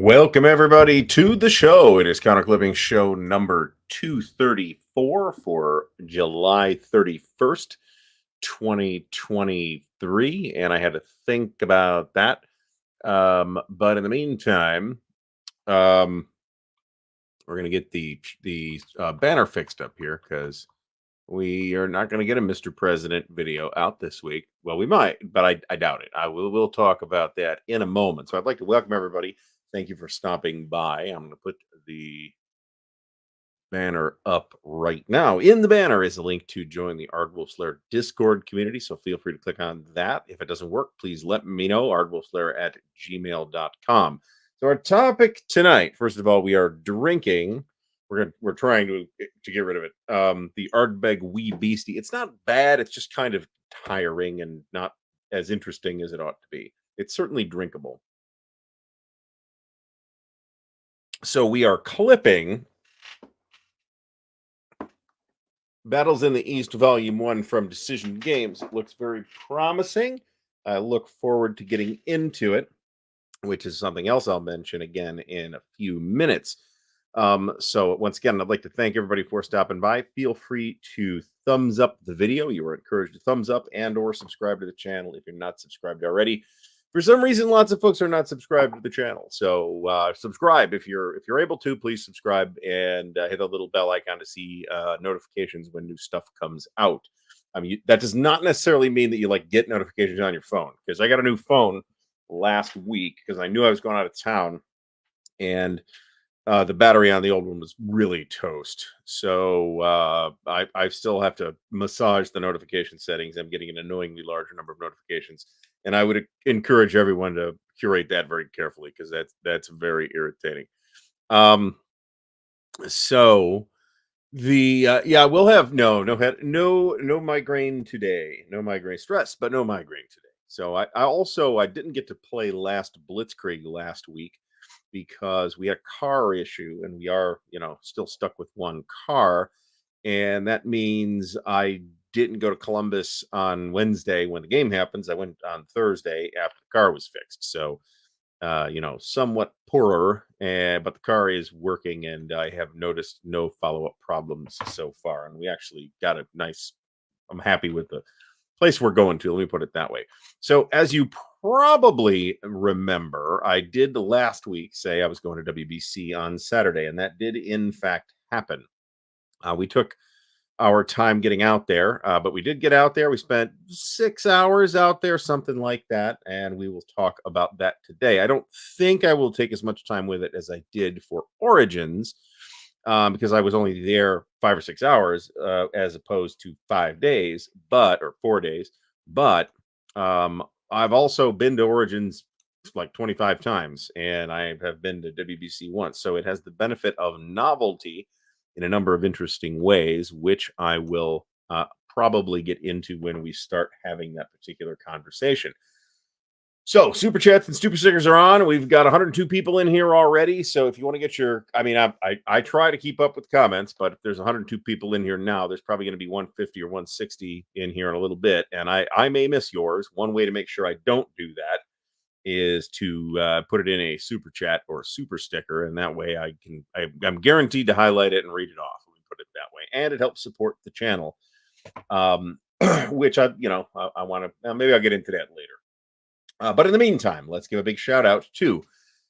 Welcome, everybody, to the show. It is Counter Clipping show number 234 for July 31st, 2023. And I had to think about that. But in the meantime, um, we're going to get the banner fixed up here because we are not going to get a Mr. President video out this week. Well, we might, but I doubt it. We'll talk about that in a moment. So I'd like to welcome everybody. Thank you for stopping by. I'm going to put the banner up right now. In the banner is a link to join the Ardwulf Lair Discord community. So feel free to click on that. If it doesn't work, please let me know. ardwulflair@gmail.com. So our topic tonight, first of all, we are drinking. We're trying to get rid of it. The Ardbeg WBC. It's not bad. It's just kind of tiring and not as interesting as it ought to be. It's certainly drinkable. So we are clipping Battles in the East Volume 1 from Decision Games. It looks very promising. I look forward to getting into it, which is something else I'll mention again in a few minutes. So once again, I'd like to thank everybody for stopping by. Feel free to thumbs up the video. You are encouraged to thumbs up and or subscribe to the channel if you're not subscribed already. For some reason, lots of folks are not subscribed to the channel. So subscribe if you're able to. Please subscribe and hit a little bell icon to see notifications when new stuff comes out. I mean, that does not necessarily mean that you get notifications on your phone, because I got a new phone last week because I knew I was going out of town, and the battery on the old one was really toast. So I still have to massage the notification settings. I'm getting an annoyingly larger number of notifications, and I would encourage everyone to curate that very carefully, because that's very irritating. So the yeah, we'll have no migraine today, no migraine stress, but no migraine today. So I didn't get to play last Blitzkrieg last week because we had a car issue, and we are still stuck with one car, and that means I didn't go to Columbus on Wednesday when the game happens. I went on Thursday after the car was fixed. So somewhat poorer, but the car is working, and I have noticed no follow-up problems so far. And we actually got a nice, I'm happy with the place we're going to. Let me put it that way. So as you probably remember, I did last week say I was going to WBC on Saturday, and that did in fact happen. We took our time getting out there, but we did get out there. We spent 6 hours out there, something like that, and we will talk about that today. I don't think I will take as much time with it as I did for Origins, because I was only there 5 or 6 hours, as opposed to 5 days, or 4 days. But I've also been to Origins like 25 times, and I have been to WBC once, so it has the benefit of novelty in a number of interesting ways, which I will probably get into when we start having that particular conversation. So super chats and super stickers are on. We've got 102 people in here already. So if you want to get your, I try to keep up with comments, but if there's 102 people in here now, there's probably going to be 150 or 160 in here in a little bit. And I may miss yours. One way to make sure I don't do that is to put it in a super chat or super sticker, and that way I'm guaranteed to highlight it and read it off. Let me put it that way, and it helps support the channel, which I want to. Maybe I'll get into that later. But in the meantime, let's give a big shout out to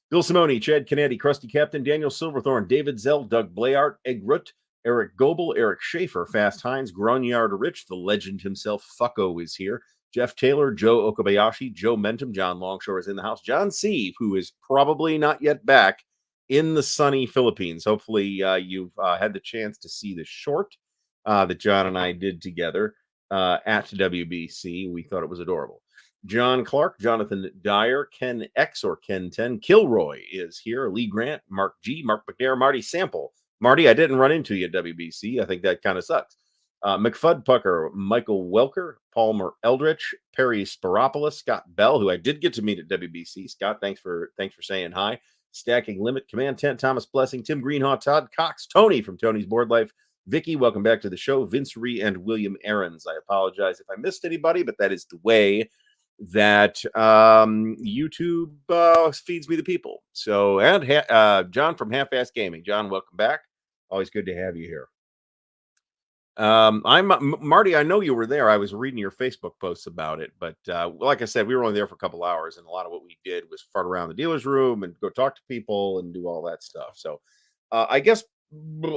Bill Simone, Chad Kennedy, Krusty Captain, Daniel Silverthorne, David Zell, Doug Blayart, Egrut, Eric Goebel, Eric Schaefer, Fast Hines, Gronyard Rich, the legend himself, Fucko is here. Jeff Taylor, Joe Okabayashi, Joe Mentum, John Longshore is in the house. John Sieve, who is probably not yet back in the sunny Philippines. Hopefully you've had the chance to see the short that John and I did together at WBC. We thought it was adorable. John Clark, Jonathan Dyer, Ken X or Ken 10, Kilroy is here. Lee Grant, Mark G, Mark McNair, Marty Sample. Marty, I didn't run into you at WBC. I think that kind of sucks. McFud Pucker, Michael Welker, Palmer Eldritch, Perry Sparopoulos, Scott Bell, who I did get to meet at WBC. Scott, thanks for saying hi. Stacking Limit, Command Tent, Thomas Blessing, Tim Greenhaw, Todd Cox, Tony from Tony's Board Life, Vicky, welcome back to the show, Vince Ree, and William Aarons. I apologize if I missed anybody, but that is the way that YouTube feeds me the people. So, and John from Half Ass Gaming. John, welcome back. Always good to have you here. Marty. I know you were there. I was reading your Facebook posts about it, but like I said, we were only there for a couple hours, and a lot of what we did was fart around the dealer's room and go talk to people and do all that stuff. So, I guess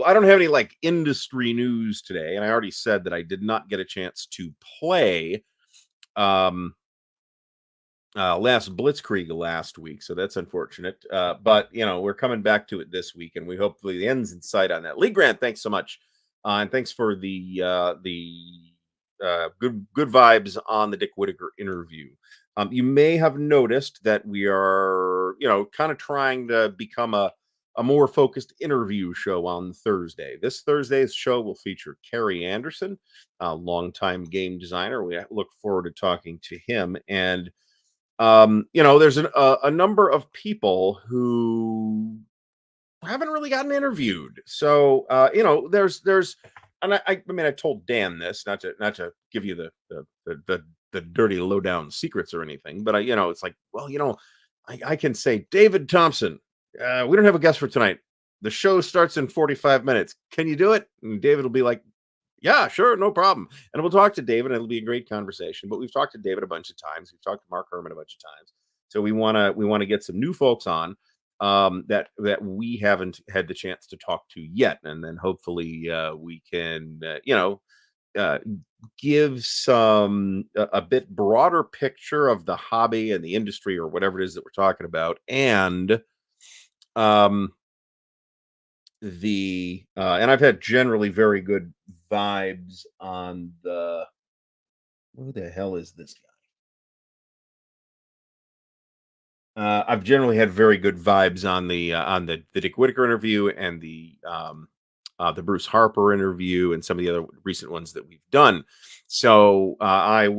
I don't have any like industry news today, and I already said that I did not get a chance to play um, last Blitzkrieg last week, so that's unfortunate. But we're coming back to it this week, and we hopefully the end's in sight on that. Lee Grant, thanks so much, and thanks for the good vibes on the Dick Whittaker interview. You may have noticed that we are kind of trying to become a more focused interview show on Thursday. This Thursday's show will feature Kerry Anderson, a longtime game designer. We look forward to talking to him. And there's a number of people who haven't really gotten interviewed. So there's and I mean I told Dan this, not to give you the dirty lowdown secrets or anything, but it's like, well, I can say, David Thompson, we don't have a guest for tonight. The show starts in 45 minutes. Can you do it? And David will be like, yeah, sure, no problem. And we'll talk to David, and it'll be a great conversation. But we've talked to David a bunch of times. We've talked to Mark Herman a bunch of times. So we want to get some new folks on that we haven't had the chance to talk to yet, and then hopefully we can uh, give a bit broader picture of the hobby and the industry or whatever it is that we're talking about, and um, and I've had generally very good vibes on the who the hell is this guy? I've generally had very good vibes on the Dick Whittaker interview and the Bruce Harper interview and some of the other recent ones that we've done. So I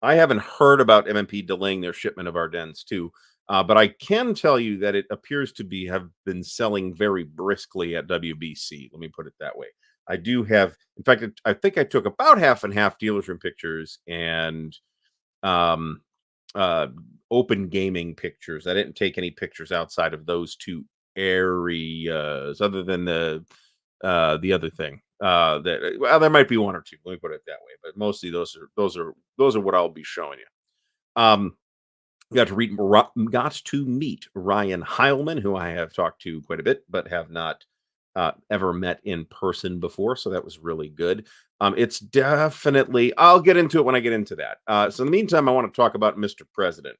haven't heard about MMP delaying their shipment of Ardennes too. But I can tell you that it appears to have been selling very briskly at WBC. Let me put it that way. I do have, in fact, I think I took about half and half dealers room pictures and um, uh, open gaming pictures. I didn't take any pictures outside of those two areas, other than the other thing. Well, there might be one or two. Let me put it that way. But mostly those are what I'll be showing you. Got to meet Ryan Heilman, who I have talked to quite a bit, but have not ever met in person before. So that was really good. It's definitely. I'll get into it when I get into that. So in the meantime, I want to talk about Mr. President.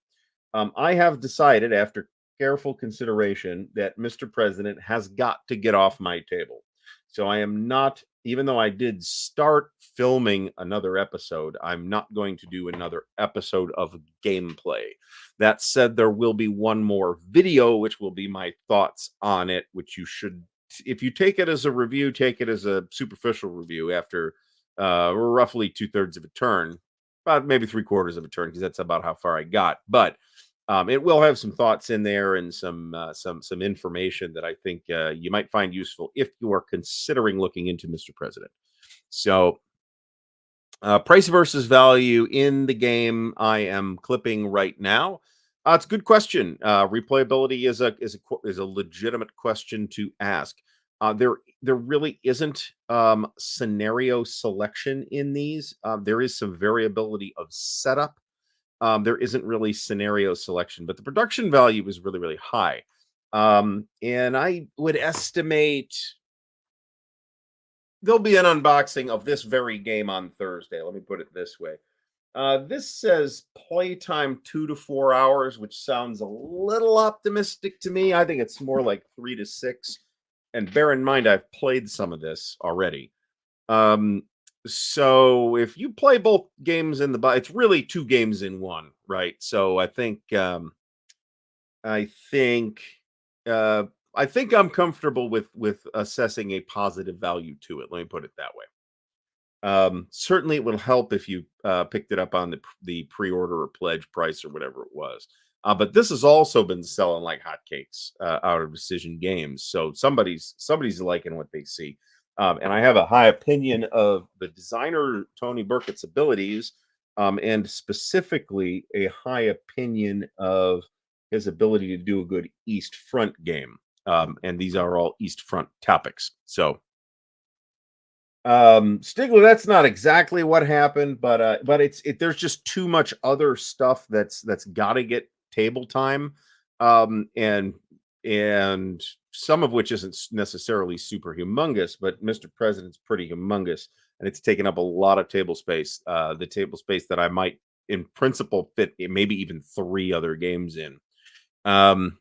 I have decided, after careful consideration, that Mr. President has got to get off my table. So I am not, even though I did start filming another episode, I'm not going to do another episode of gameplay. That said, there will be one more video, which will be my thoughts on it, which you should, if you take it as a review, take it as a superficial review after roughly 2/3 of a turn, about maybe 3/4 of a turn, because that's about how far I got. But it will have some thoughts in there and some information that I think you might find useful if you are considering looking into Mr. President. So, price versus value in the game I am clipping right now. It's a good question. Replayability is a legitimate question to ask. There really isn't scenario selection in these. There is some variability of setup. There isn't really scenario selection, but the production value is really, really high. And I would estimate there'll be an unboxing of this very game on Thursday. Let me put it this way. This says playtime 2 to 4 hours, which sounds a little optimistic to me. I think it's more like 3 to 6. And bear in mind, I've played some of this already. So if you play both games in it's really two games in one, right? So I think uh, I think I'm comfortable with assessing a positive value to it. Let me put it that way. Certainly, it will help if you picked it up on the pre-order or pledge price or whatever it was. But this has also been selling like hotcakes out of Decision Games, so somebody's liking what they see. And I have a high opinion of the designer Tony Burkett's abilities. and specifically a high opinion of his ability to do a good East Front game. And these are all East Front topics. So, Stigler, that's not exactly what happened, but there's just too much other stuff that's got to get table time, and some of which isn't necessarily super humongous, but Mr. President's pretty humongous, and it's taken up a lot of table space. The table space that I might, in principle, fit maybe even three other games in. Um,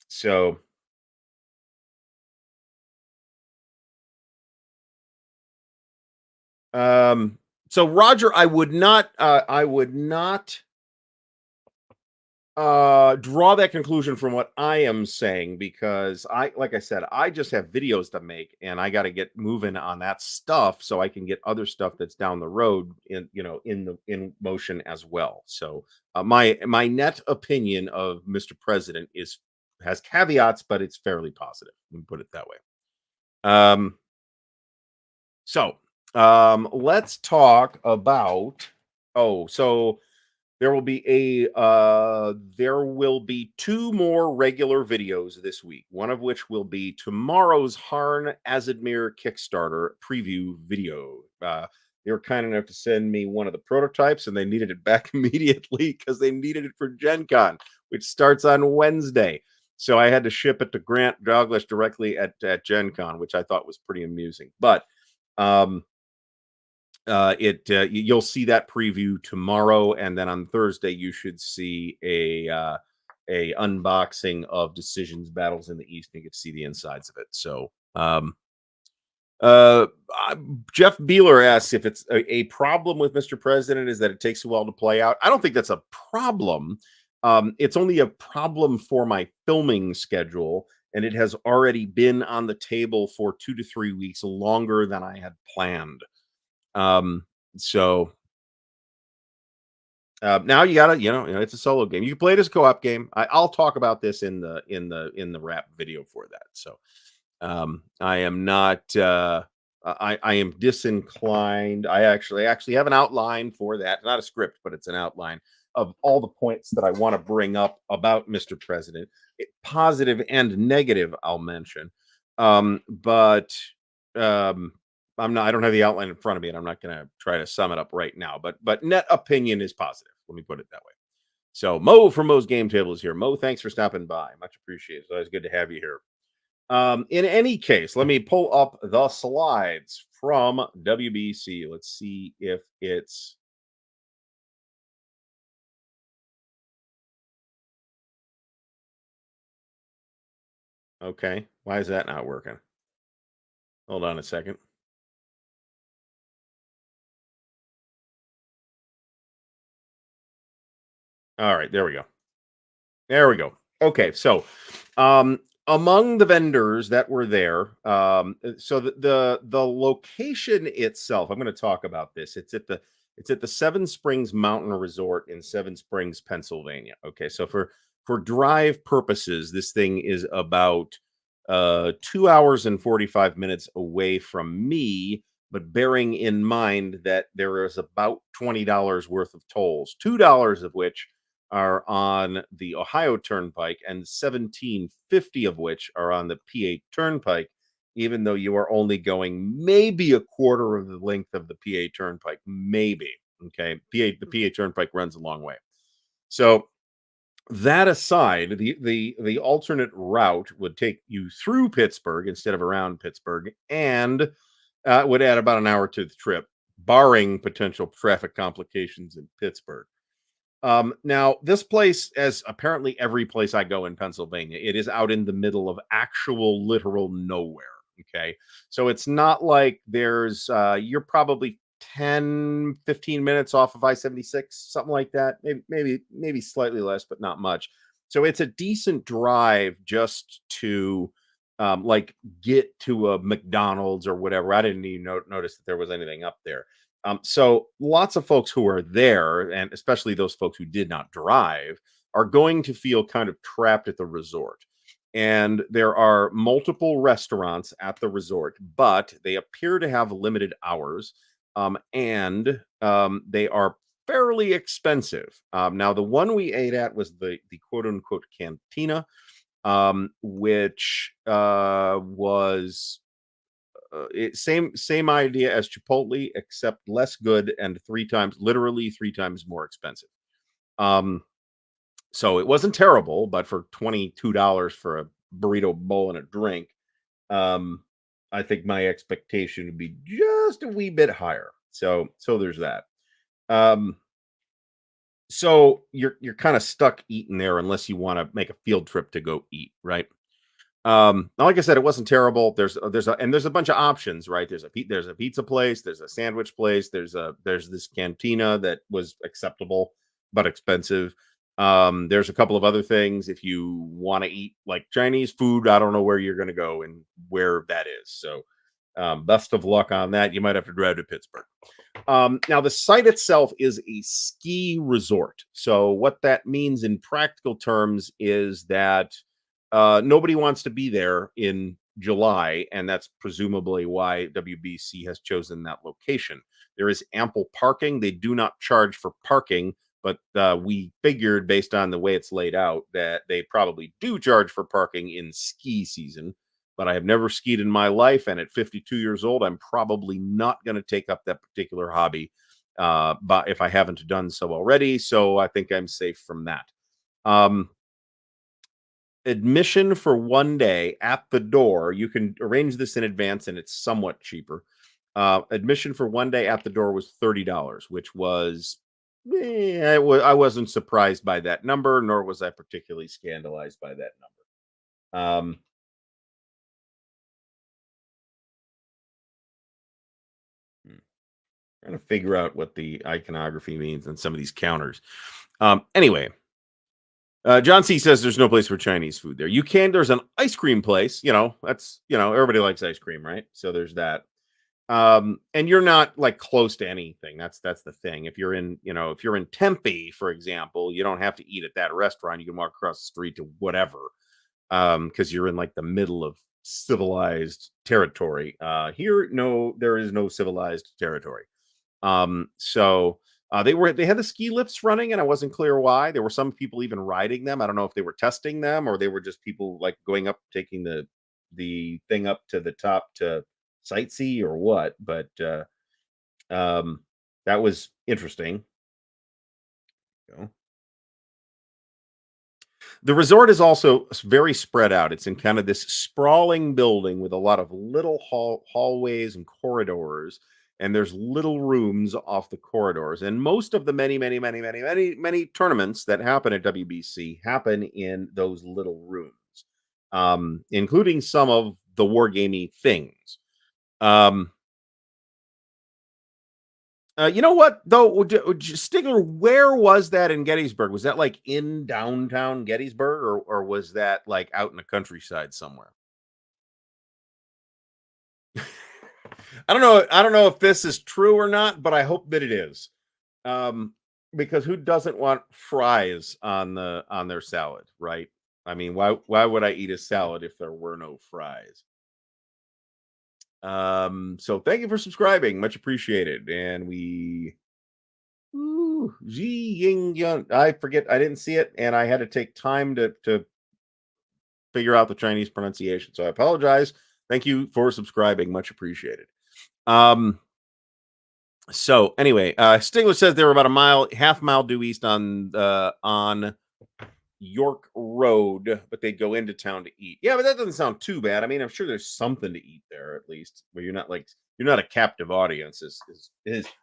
so um, so Roger, I would not draw that conclusion from what I am saying, because like I said, I just have videos to make and I got to get moving on that stuff so I can get other stuff that's down the road in motion as well. So my net opinion of Mr. President is has caveats, but it's fairly positive. Let me put it that way. Um so let's talk about, oh, so there will be two more regular videos this week, one of which will be tomorrow's Harn Azadmir Kickstarter preview video. They were kind enough to send me one of the prototypes, and they needed it back immediately because they needed it for Gen Con, which starts on Wednesday. So I had to ship it to Grant Douglas directly at Gen Con, which I thought was pretty amusing. But um, you'll see that preview tomorrow, and then on Thursday you should see a unboxing of Decisions Battles in the East, and you get to see the insides of it. So uh Jeff Beeler asks if it's a problem with Mr. President is that it takes a while to play out. I don't think that's a problem. It's only a problem for my filming schedule, and it has already been on the table for 2 to 3 weeks longer than I had planned. um so Now you gotta, it's a solo game. You can play it as a co-op game. I'll talk about this in the wrap video for that. So I am not I am disinclined. I actually have an outline for that. Not a script, but it's an outline of all the points that I want to bring up about Mr. President. Positive and negative, I'll mention. But I don't have the outline in front of me, and I'm not gonna try to sum it up right now. But net opinion is positive. Let me put it that way. So Mo from Mo's Game Table is here. Mo, thanks for stopping by. Much appreciated. It's always good to have you here. In any case, let me pull up the slides from WBC. Let's see if it's okay. Why is that not working? Hold on a second. All right, there we go. There we go. Okay, so among the vendors that were there, so the location itself, I'm going to talk about this. It's at the Seven Springs Mountain Resort in Seven Springs, Pennsylvania. Okay, so for drive purposes, this thing is about 2 hours and 45 minutes away from me. But bearing in mind that there is about $20 worth of tolls, $2 of which are on the Ohio Turnpike, and 1750 of which are on the PA Turnpike, even though you are only going maybe a quarter of the length of the PA Turnpike, maybe. Okay, the PA Turnpike runs a long way. So that aside, the alternate route would take you through Pittsburgh instead of around Pittsburgh, and would add about an hour to the trip, barring potential traffic complications in Pittsburgh. Now, this place, as apparently every place I go in Pennsylvania, it is out in the middle of actual literal nowhere. Okay. So it's not like you're probably 10, 15 minutes off of I-76, something like that. Maybe slightly less, but not much. So it's a decent drive just to like get to a McDonald's or whatever. I didn't even notice that there was anything up there. So lots of folks who are there, and especially those folks who did not drive, are going to feel kind of trapped at the resort. And there are multiple restaurants at the resort, but they appear to have limited hours. and they are fairly expensive. Now, the one we ate at was the quote unquote cantina, which was same idea as Chipotle, except less good and literally three times more expensive. Um, so it wasn't terrible, but for $22 for a burrito bowl and a drink, um, I think my expectation would be just a wee bit higher. So there's that. Um, so you're kind of stuck eating there unless you want to make a field trip to go eat, right? Like I said, it wasn't terrible. There's a bunch of options, right? There's a pizza place, there's a sandwich place, there's this cantina that was acceptable but expensive. There's a couple of other things if you want to eat like Chinese food. I don't know where you're going to go and where that is. So, best of luck on that. You might have to drive to Pittsburgh. Now, the site itself is a ski resort. So, what that means in practical terms is that nobody wants to be there in July, and that's presumably why WBC has chosen that location. There is ample parking. They do not charge for parking, but we figured based on the way it's laid out that they probably do charge for parking in ski season. But I have never skied in my life, and at 52 years old, I'm probably not going to take up that particular hobby, but if I haven't done so already, so I think I'm safe from that. Um, Admission for 1 day at the door, you can arrange this in advance and it's somewhat cheaper. Admission for 1 day at the door was $30, which was I wasn't surprised by that number, nor was I particularly scandalized by that number. Hmm, Trying to figure out what the iconography means on some of these counters. Anyway, John C says there's no place for Chinese food there. There's an ice cream place, everybody likes ice cream, right? So there's that. And you're not like close to anything. That's the thing. If you're in Tempe, for example, you don't have to eat at that restaurant. You can walk across the street to whatever. Because you're in like the middle of civilized territory. Here, no, there is no civilized territory. They had the ski lifts running, and I wasn't clear why. There were some people even riding them. I don't know if they were testing them or they were just people like going up, taking the thing up to the top to sightsee or what. But um, that was interesting. You know. The resort is also very spread out. It's in kind of this sprawling building with a lot of little hallways and corridors, and there's little rooms off the corridors. And most of the many tournaments that happen at WBC happen in those little rooms, including some of the wargamey things. Um, you know what though, Stigler? Where was that in Gettysburg? Was that like in downtown Gettysburg, or was that like out in the countryside somewhere? I don't know. I don't know if this is true or not, but I hope that it is. Um, because who doesn't want fries on their salad, right? I mean, why would I eat a salad if there were no fries? So thank you for subscribing, much appreciated. And we Ooh, Ji Ying Yun. I forget. I didn't see it, and I had to take time to figure out the Chinese pronunciation. So I apologize. Thank you for subscribing. Much appreciated. Um. So anyway, Stigler says they were about a mile, half mile due east on York Road, but they go into town to eat. Yeah, but that doesn't sound too bad. I mean, I'm sure there's something to eat there at least, where you're not a captive audience. Is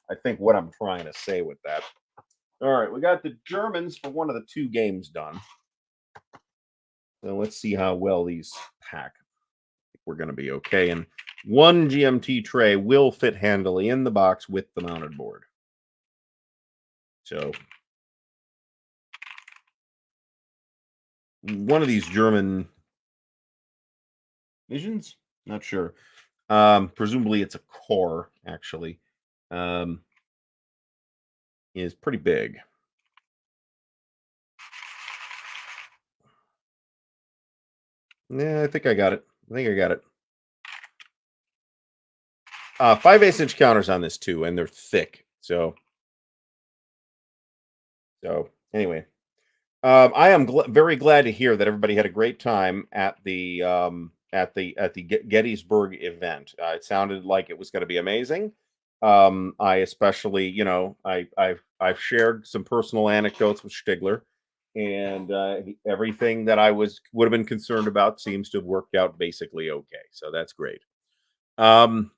I think what I'm trying to say with that. All right, we got the Germans for one of the two games done. So let's see how well these pack. We're going to be okay. And one GMT tray will fit handily in the box with the mounted board. So one of these German visions, not sure. Presumably it's a core, actually. Is pretty big. Yeah, I think I got it. I think I got it. 5 8-inch counters on this too, and they're thick. So anyway, I am very glad to hear that everybody had a great time at the Gettysburg event. It sounded like it was going to be amazing. I especially, I've shared some personal anecdotes with Stigler, and everything that I would have been concerned about seems to have worked out basically okay. So that's great. Um,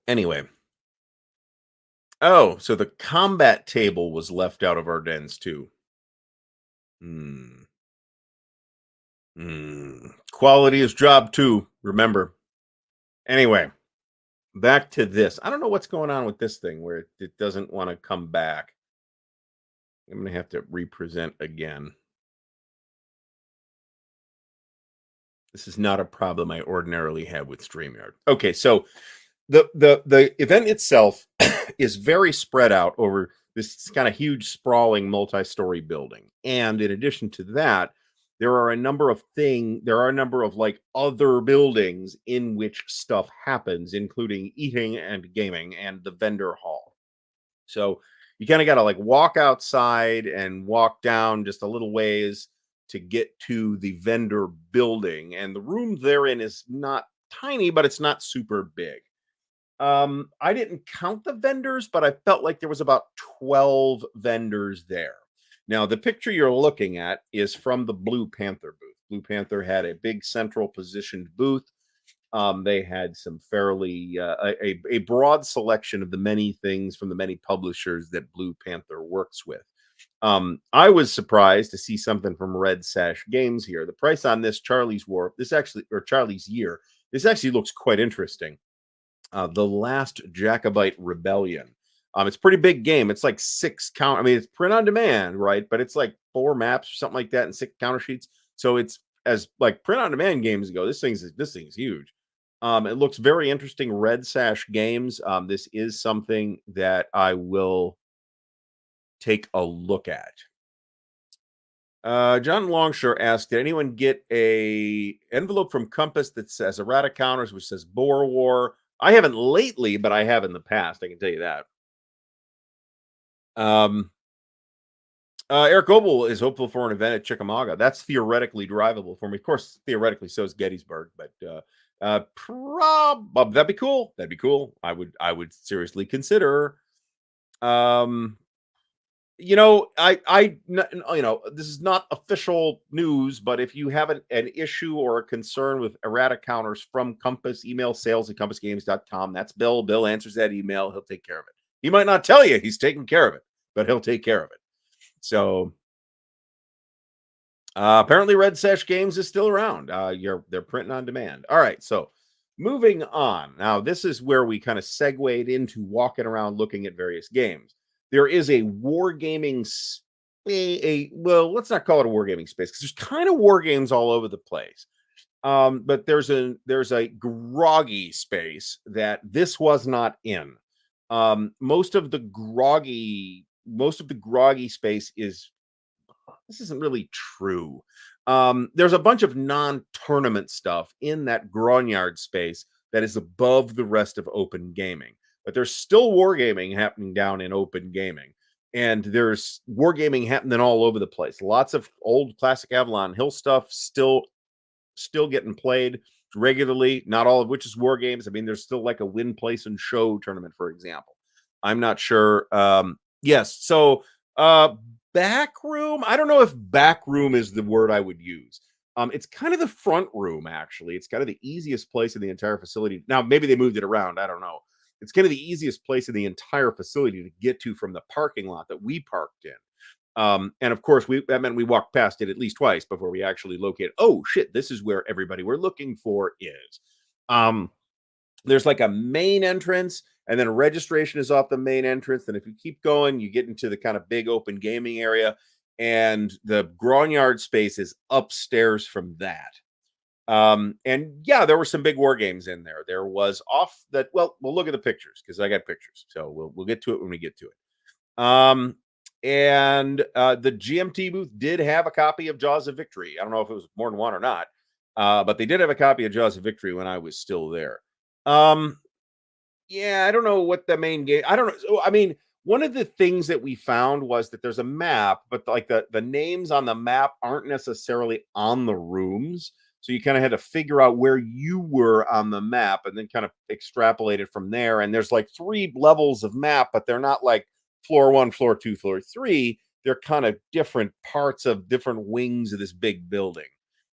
anyway, oh, so the combat table was left out of our dens too. Hmm. Quality is job too. Remember. Anyway, back to this. I don't know what's going on with this thing where it doesn't want to come back. I'm gonna have to represent again. This is not a problem I ordinarily have with StreamYard. Okay, so the event itself is very spread out over this kind of huge sprawling multi-story building, and in addition to that, there are a number of like other buildings in which stuff happens, including eating and gaming and the vendor hall. So you kind of got to like walk outside and walk down just a little ways to get to the vendor building, and the room therein is not tiny, but it's not super big. I didn't count the vendors, but I felt like there was about 12 vendors there. Now, the picture you're looking at is from the Blue Panther booth. Blue Panther had a big central positioned booth. They had some fairly a broad selection of the many things from the many publishers that Blue Panther works with. I was surprised to see something from Red Sash Games here. The price on this Charlie's Year, this actually looks quite interesting. The Last Jacobite Rebellion. It's a pretty big game. It's like six count. I mean, it's print on demand, right? But it's like four maps or something like that, and six counter sheets. So it's as like print on demand games go. This thing's huge. It looks very interesting. Red Sash Games. This is something that I will take a look at. John Longshore asked, "Did anyone get a envelope from Compass that says errata counters, which says Boer War?" I haven't lately, but I have in the past. I can tell you that. Um, Eric Goebel is hopeful for an event at Chickamauga. That's theoretically drivable for me. Of course, theoretically, so is Gettysburg, but that'd be cool. That'd be cool. I would seriously consider. Um, this is not official news, but if you have an issue or a concern with errata counters from Compass, email sales@compassgames.com. That's Bill. Bill answers that email. He'll take care of it. He might not tell you he's taking care of it, but he'll take care of it. So apparently, Red Sash Games is still around. They're printing on demand. All right, so moving on. Now, this is where we kind of segued into walking around looking at various games. There is a wargaming well, let's not call it a wargaming space because there's kind of war games all over the place. But there's a groggy space that this was not in. Most of the groggy space is this isn't really true. There's a bunch of non-tournament stuff in that grognard space that is above the rest of open gaming, but there's still wargaming happening down in open gaming, and there's wargaming happening all over the place. Lots of old classic Avalon Hill stuff still getting played regularly, not all of which is war games. I mean, there's still like a win, place, and show tournament, for example. I'm not sure. Yes, so back room. I don't know if back room is the word I would use. It's kind of the front room, actually. It's kind of the easiest place in the entire facility. Now, maybe they moved it around. I don't know. It's kind of the easiest place in the entire facility to get to from the parking lot that we parked in. And of course, that meant we walked past it at least twice before we actually located. Oh shit, this is where everybody we're looking for is. Um, there's like a main entrance, and then registration is off the main entrance. And if you keep going, you get into the kind of big open gaming area, and the grognard space is upstairs from that. And yeah, there were some big war games in there. There was off that. Well, we'll look at the pictures because I got pictures, so we'll get to it when we get to it. And the GMT booth did have a copy of Jaws of Victory. I don't know if it was more than one or not, but they did have a copy of Jaws of Victory when I was still there. Um, yeah, I don't know what the main game. I don't know. So, I mean, one of the things that we found was that there's a map, but like the names on the map aren't necessarily on the rooms. So you kind of had to figure out where you were on the map and then kind of extrapolate it from there. And there's like three levels of map, but they're not like floor one, floor two, floor three. They're kind of different parts of different wings of this big building.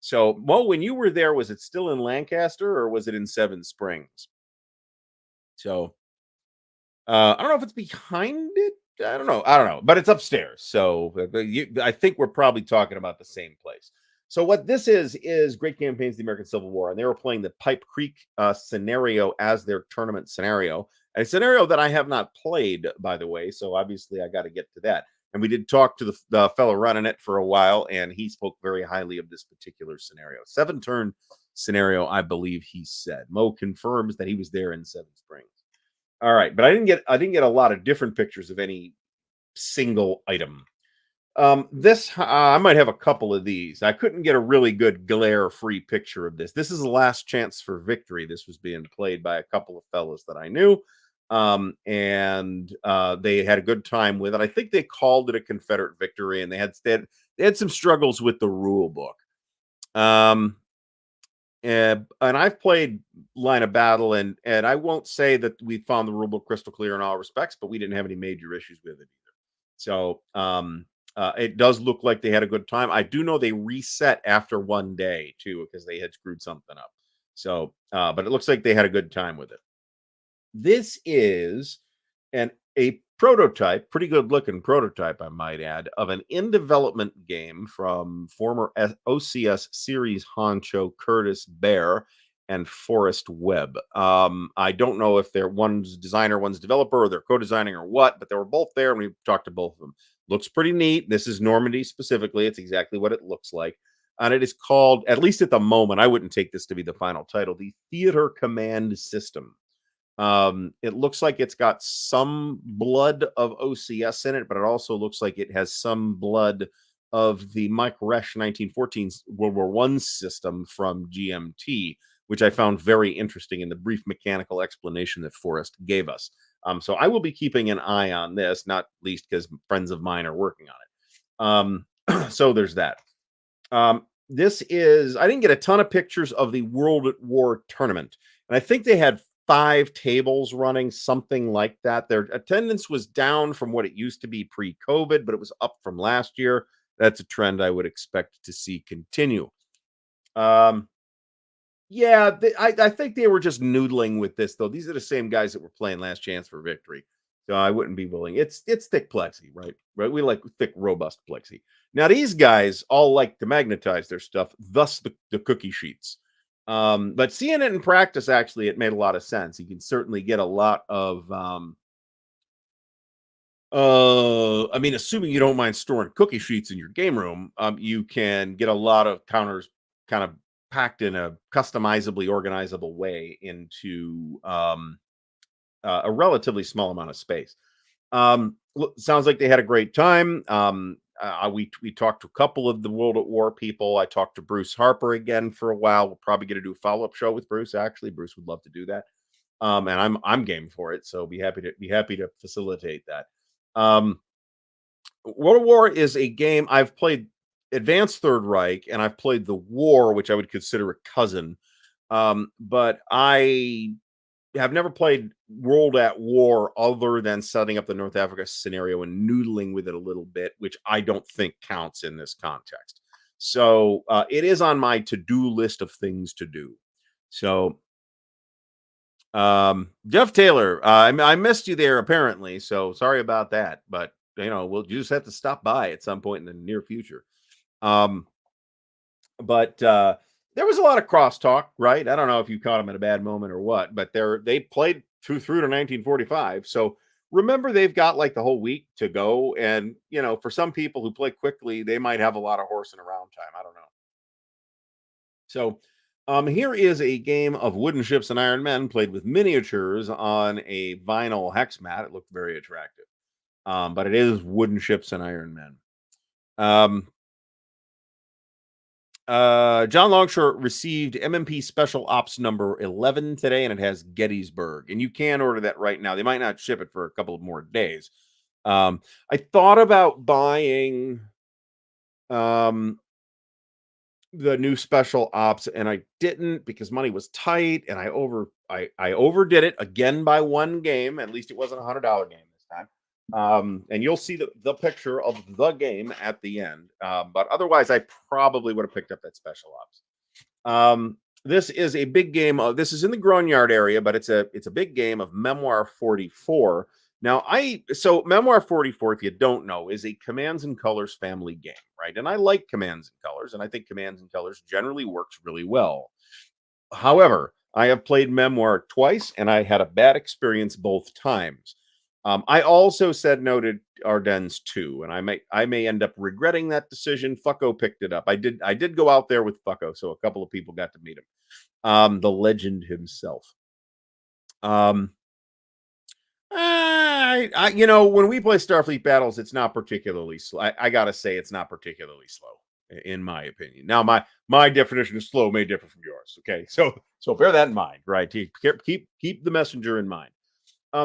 So, Mo, when you were there, was it still in Lancaster or was it in Seven Springs? So I don't know if it's behind it. I don't know. I don't know, but it's upstairs. So I think we're probably talking about the same place. So what this is Great Campaigns of the American Civil War, and they were playing the Pipe Creek scenario as their tournament scenario, a scenario that I have not played, by the way. So obviously I got to get to that. And we did talk to the fellow running it for a while, and he spoke very highly of this particular scenario. 7-turn scenario, I believe he said. Mo confirms that he was there in Seven Springs. All right, but I didn't get a lot of different pictures of any single item. This I might have a couple of these. I couldn't get a really good glare-free picture of this. This is the last chance for victory. This was being played by a couple of fellas that I knew, and they had a good time with it. I think they called it a Confederate victory, and they had some struggles with the rule book. Um, and I've played Line of Battle, and I won't say that we found the rulebook crystal clear in all respects, but we didn't have any major issues with it either. So it does look like they had a good time. I do know they reset after one day too because they had screwed something up. So, but it looks like they had a good time with it. This is an a prototype, pretty good looking prototype, I might add, of an in development game from former OCS series honcho Curtis Bear and Forrest Webb. I don't know if they're one's designer, one's developer, or they're co-designing or what, but they were both there and we talked to both of them. Looks pretty neat. This is Normandy specifically. It's exactly what it looks like. And it is called, at least at the moment, I wouldn't take this to be the final title, the Theater Command System. It looks like it's got some blood of OCS in it, but it also looks like it has some blood of the Mike Resch 1914 World War One system from GMT, which I found very interesting in the brief mechanical explanation that Forrest gave us. So I will be keeping an eye on this, not least because friends of mine are working on it. So there's that. This is, I didn't get a ton of pictures of the World at War tournament, and I think they had 5 tables running, something like that. Their attendance was down from what it used to be pre-COVID, but it was up from last year. That's a trend I would expect to see continue. Um, yeah, I think they were just noodling with this though. These are the same guys that were playing Last Chance for Victory, so I wouldn't be willing. It's thick plexi, right? Right. We like thick, robust plexi. Now these guys all like to magnetize their stuff, thus the cookie sheets. But seeing it in practice, actually, it made a lot of sense. You can certainly get a lot of I mean, assuming you don't mind storing cookie sheets in your game room, you can get a lot of counters kind of packed in a customizably organizable way into a relatively small amount of space. Sounds like they had a great time. We talked to a couple of the World at War people. I talked to Bruce Harper again for a while. We're probably going to do a follow up show with Bruce. Actually, Bruce would love to do that, and I'm game for it. So be happy to facilitate that. Um, World of War is a game I've played Advanced Third Reich, and I've played the War, which I would consider a cousin. But I have never played World at War other than setting up the North Africa scenario and noodling with it a little bit, which I don't think counts in this context. So it is on my to-do list of things to do. So Jeff Taylor, I missed you there apparently, so sorry about that, but we'll just have to stop by at some point in the near future. Um, but there was a lot of crosstalk, right? I don't know if you caught them at a bad moment or what, but they played through to 1945. So remember, they've got like the whole week to go, and for some people who play quickly, they might have a lot of horsing around time. I don't know. So here is a game of wooden ships and iron men played with miniatures on a vinyl hex mat. It looked very attractive. but it is wooden ships and Iron Men. Um, John Longshore received MMP Special Ops number 11 today, and it has Gettysburg. And you can order that right now. They might not ship it for a couple of more days. Um, I thought about buying um, the new Special Ops, and I didn't because money was tight, and I overdid it again by one game. At least it wasn't $100 game this time. And you'll see the picture of the game at the end. But otherwise, I probably would have picked up that Special Ops. This is a big game. This is in the Grognard area, but it's a big game of Memoir 44. Now, Memoir 44, if you don't know, is a Commands and Colors family game, right? And I like Commands and Colors, and I think Commands and Colors generally works really well. However, I have played Memoir twice, and I had a bad experience both times. I also said no to Ardennes too, and I may end up regretting that decision. Fucko picked it up. I did go out there with Fucko, so a couple of people got to meet him. The legend himself. Um, when we play Starfleet battles, it's not particularly slow. I gotta say, it's not particularly slow, in my opinion. Now, my definition of slow may differ from yours. Okay, so bear that in mind, right? Keep the messenger in mind.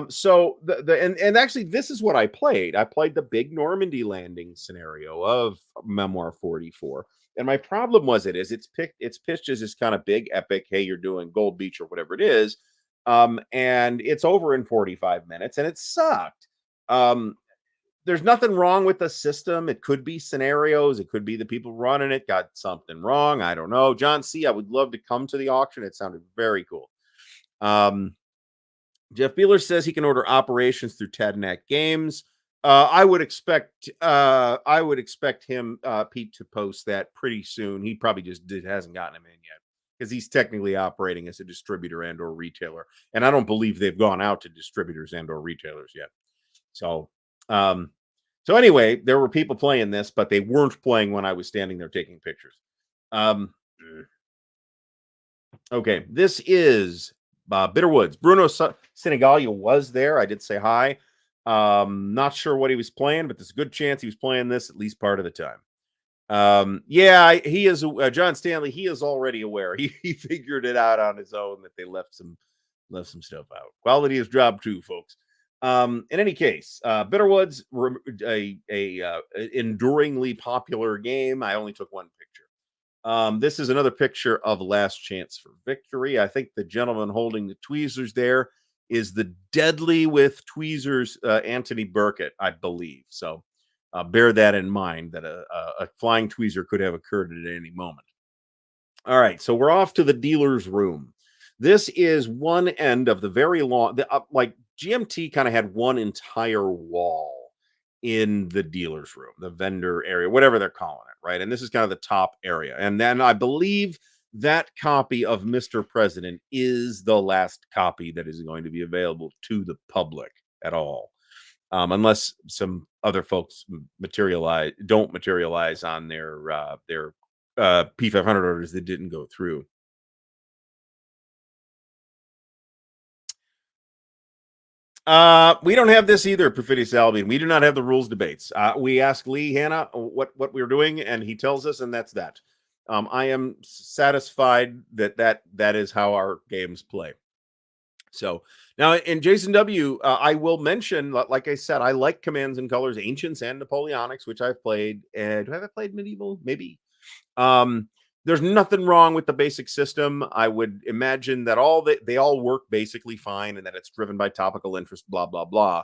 So and actually, this is what I played. I played the big Normandy landing scenario of Memoir 44. And my problem was it's pitched as this kind of big epic, hey, you're doing Gold Beach or whatever it is. And it's over in 45 minutes, and it sucked. Um, there's nothing wrong with the system. It could be scenarios, it could be the people running it got something wrong. I don't know. John C., I would love to come to the auction. It sounded very cool. Um, Jeff Beeler says he can order operations through Tadnac Games. I would expect him, Pete, to post that pretty soon. He probably just hasn't gotten him in yet because he's technically operating as a distributor and or retailer, and I don't believe they've gone out to distributors and or retailers yet. So, um, so anyway, there were people playing this, but they weren't playing when I was standing there taking pictures. Um, Okay, this is Bitterwoods. Bruno Senegalia was there. I did say hi. Not sure what he was playing, but there's a good chance he was playing this at least part of the time. Yeah, he is. John Stanley. He is already aware. He figured it out on his own that they left some stuff out. Quality has dropped too, folks. In any case, Bitterwoods, a enduringly popular game. I only took one picture. This is another picture of Last Chance for Victory. I think the gentleman holding the tweezers there is the deadly with tweezers Anthony Burkett, I believe. So bear that in mind that a flying tweezer could have occurred at any moment. All right, so we're off to the dealer's room. This is one end of the very long, like GMT kind of had one entire wall in the dealer's room, the vendor area, whatever they're calling it, right? And this is kind of the top area. And then I believe that copy of Mr. President is the last copy that is going to be available to the public at all. Unless some other folks don't materialize on their P500 orders that didn't go through. We don't have this either, Perfidious Albion. We do not have the rules debates. We ask Lee Hanna what we're doing, and he tells us, and that's that. I am satisfied that is how our games play. So now in Jason W, I will mention, like I said, I like Commands and Colors, Ancients and Napoleonics, which I've played. And have I played Medieval? Maybe. Um, there's nothing wrong with the basic system. I would imagine that they all work basically fine, and that it's driven by topical interest, blah blah blah.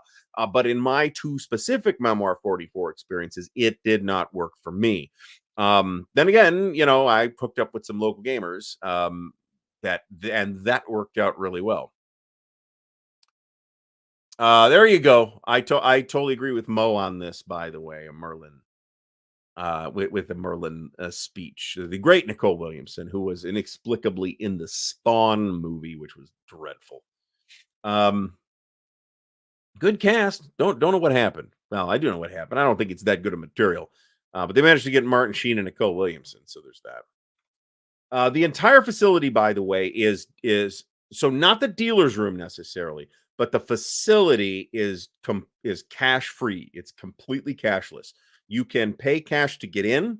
But in my two specific Memoir 44 experiences, it did not work for me. Then again, I hooked up with some local gamers that worked out really well. There you go. I totally agree with Mo on this, by the way, Merlin. With the Merlin speech. The great Nicole Williamson, who was inexplicably in the Spawn movie, which was dreadful. Good cast. Don't know what happened. Well, I do know what happened. I don't think it's that good of material. But they managed to get Martin Sheen and Nicole Williamson, so there's that. The entire facility, by the way, is so not the dealer's room necessarily, but the facility is cash free. It's completely cashless. You can pay cash to get in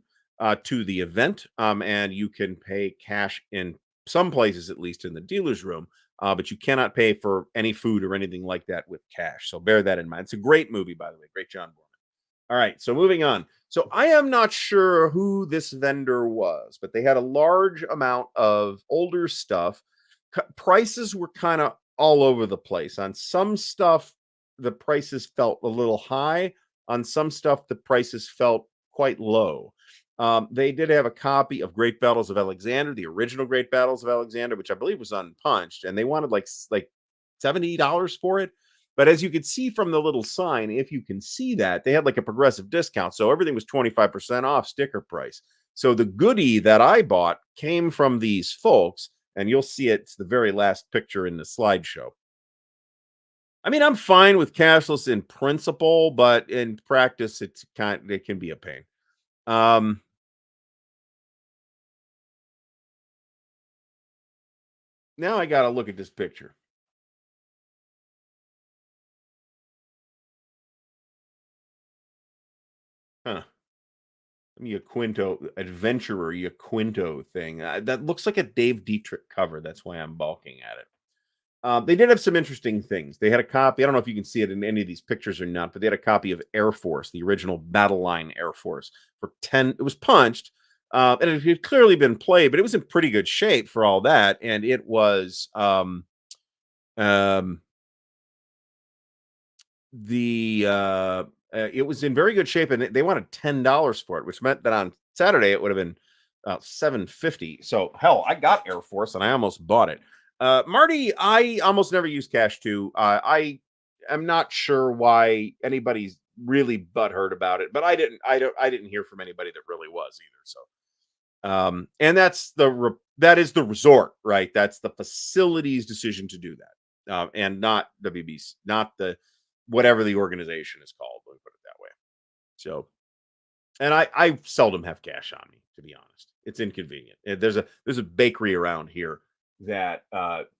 to the event, and you can pay cash in some places, at least in the dealer's room. But you cannot pay for any food or anything like that with cash. So bear that in mind. It's a great movie, by the way. Great John Boorman. All right, so moving on. So I am not sure who this vendor was, but they had a large amount of older stuff. Prices were kind of all over the place. On some stuff, the prices felt a little high. On some stuff, the prices felt quite low. They did have a copy of Great Battles of Alexander, the original Great Battles of Alexander, which I believe was unpunched, and they wanted like $70 for it. But as you could see from the little sign, if you can see that, they had like a progressive discount. So everything was 25% off sticker price. So the goodie that I bought came from these folks, and you'll see it's the very last picture in the slideshow. I mean, I'm fine with cashless in principle, but in practice, it can be a pain. Um, Now I got to look at this picture. Huh. Quinto adventurer Quinto thing. That looks like a Dave Dietrich cover. That's why I'm balking at it. They did have some interesting things. They had a copy. I don't know if you can see it in any of these pictures or not, but they had a copy of Air Force, the original Battle Line Air Force, for 10. It was punched, and it had clearly been played, but it was in pretty good shape for all that. And it was um, it was in very good shape, and they wanted $10 for it, which meant that on Saturday it would have been about 750. So hell, I got Air Force and I almost bought it. Marty, I almost never use cash too. I am not sure why anybody's really butthurt about it, but I didn't hear from anybody that really was either. So and that is the resort, right? That's the facility's decision to do that, and not WBC, not the whatever the organization is called. Let me put it that way. So, and I seldom have cash on me, to be honest. It's inconvenient. There's a bakery around here that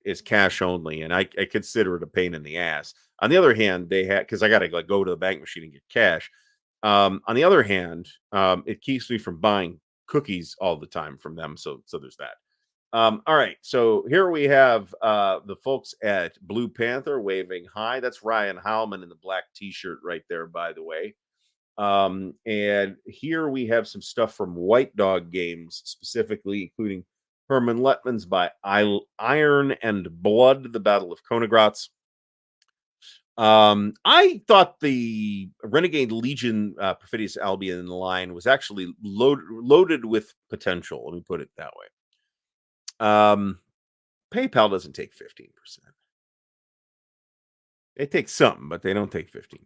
is cash only, and I consider it a pain in the ass. On the other hand, they had because I got to like go to the bank machine and get cash. On the other hand, it keeps me from buying cookies all the time from them. So there's that. All right, so here we have the folks at Blue Panther waving hi. That's Ryan Howman in the black T-shirt right there, by the way. And here we have some stuff from White Dog Games, specifically including Herman Letman's by Iron and Blood, the Battle of Konigratz. I thought the Renegade Legion Perfidious Albion line was actually loaded with potential. Let me put it that way. PayPal doesn't take 15%. They take something, but they don't take 15%.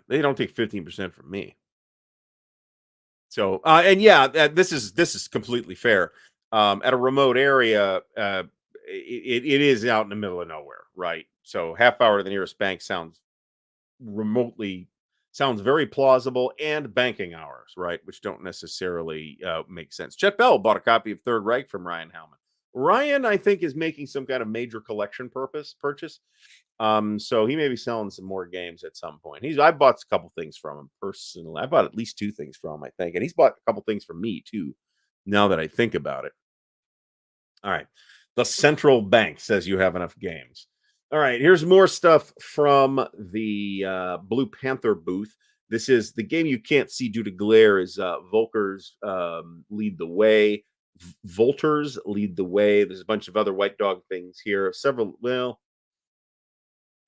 They don't take 15% from me. So, and yeah, this is completely fair. At a remote area, it is out in the middle of nowhere, right? So, half hour to the nearest bank remotely sounds very plausible, and banking hours, right? Which don't necessarily make sense. Chet Bell bought a copy of Third Reich from Ryan Howman. Ryan, I think, is making some kind of major collection purchase. So he may be selling some more games at some point. I bought a couple things from him personally. I bought at least two things from him, I think, and he's bought a couple things from me too. Now that I think about it. All right. The central bank says you have enough games. All right. Here's more stuff from the Blue Panther booth. This is the game you can't see due to glare. Is Volkers lead the way? Volters lead the way. There's a bunch of other white dog things here. Several.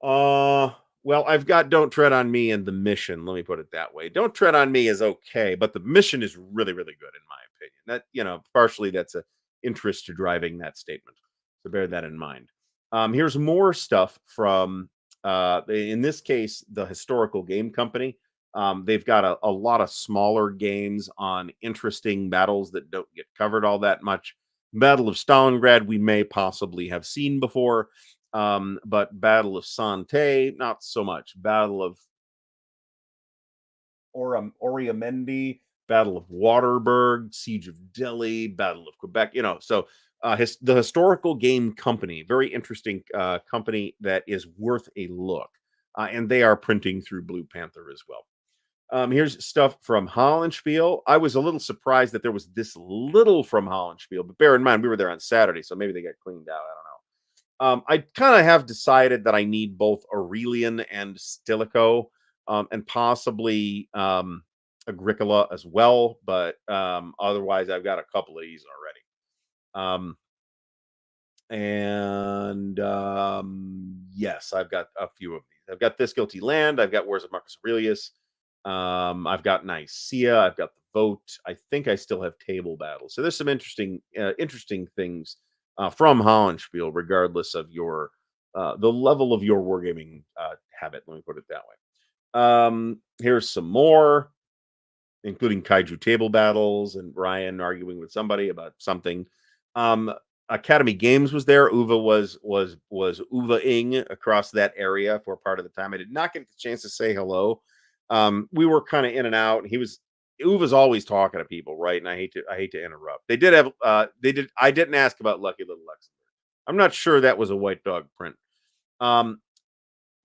Uh, well, I've got Don't Tread on Me and the mission. Let me put it that way. Don't Tread on Me is okay, but the mission is really, really good in my opinion. Partially that's a interest to driving that statement. So bear that in mind. Here's more stuff from in this case, the Historical Game Company. They've got a lot of smaller games on interesting battles that don't get covered all that much. Battle of Stalingrad, we may possibly have seen before. But Battle of Sante, not so much. Battle of Oriamendi, Battle of Waterberg, Siege of Delhi, Battle of Quebec. So the Historical Game Company, very interesting company that is worth a look. And they are printing through Blue Panther as well. Here's stuff from Hollandspiel. I was a little surprised that there was this little from Hollandspiel, but bear in mind we were there on Saturday, so maybe they got cleaned out. I don't know. I kind of have decided that I need both Aurelian and Stilicho, and possibly Agricola as well. But otherwise, I've got a couple of these already. Yes, I've got a few of these. I've got This Guilty Land. I've got Wars of Marcus Aurelius. I've got Nicaea. I've got the Vote. I think I still have Table Battle. So there's some interesting things from Hollandspiel, regardless of your the level of your wargaming habit. Let me put it that way. Here's some more, including Kaiju Table Battles and Ryan arguing with somebody about something. Academy Games was there. Uva was Uva-ing across that area for part of the time. I did not get the chance to say hello. We were kind of in and out. Uva's always talking to people, right? And I hate to interrupt. I didn't ask about Lucky Little Luxembourg. I'm not sure that was a White Dog print.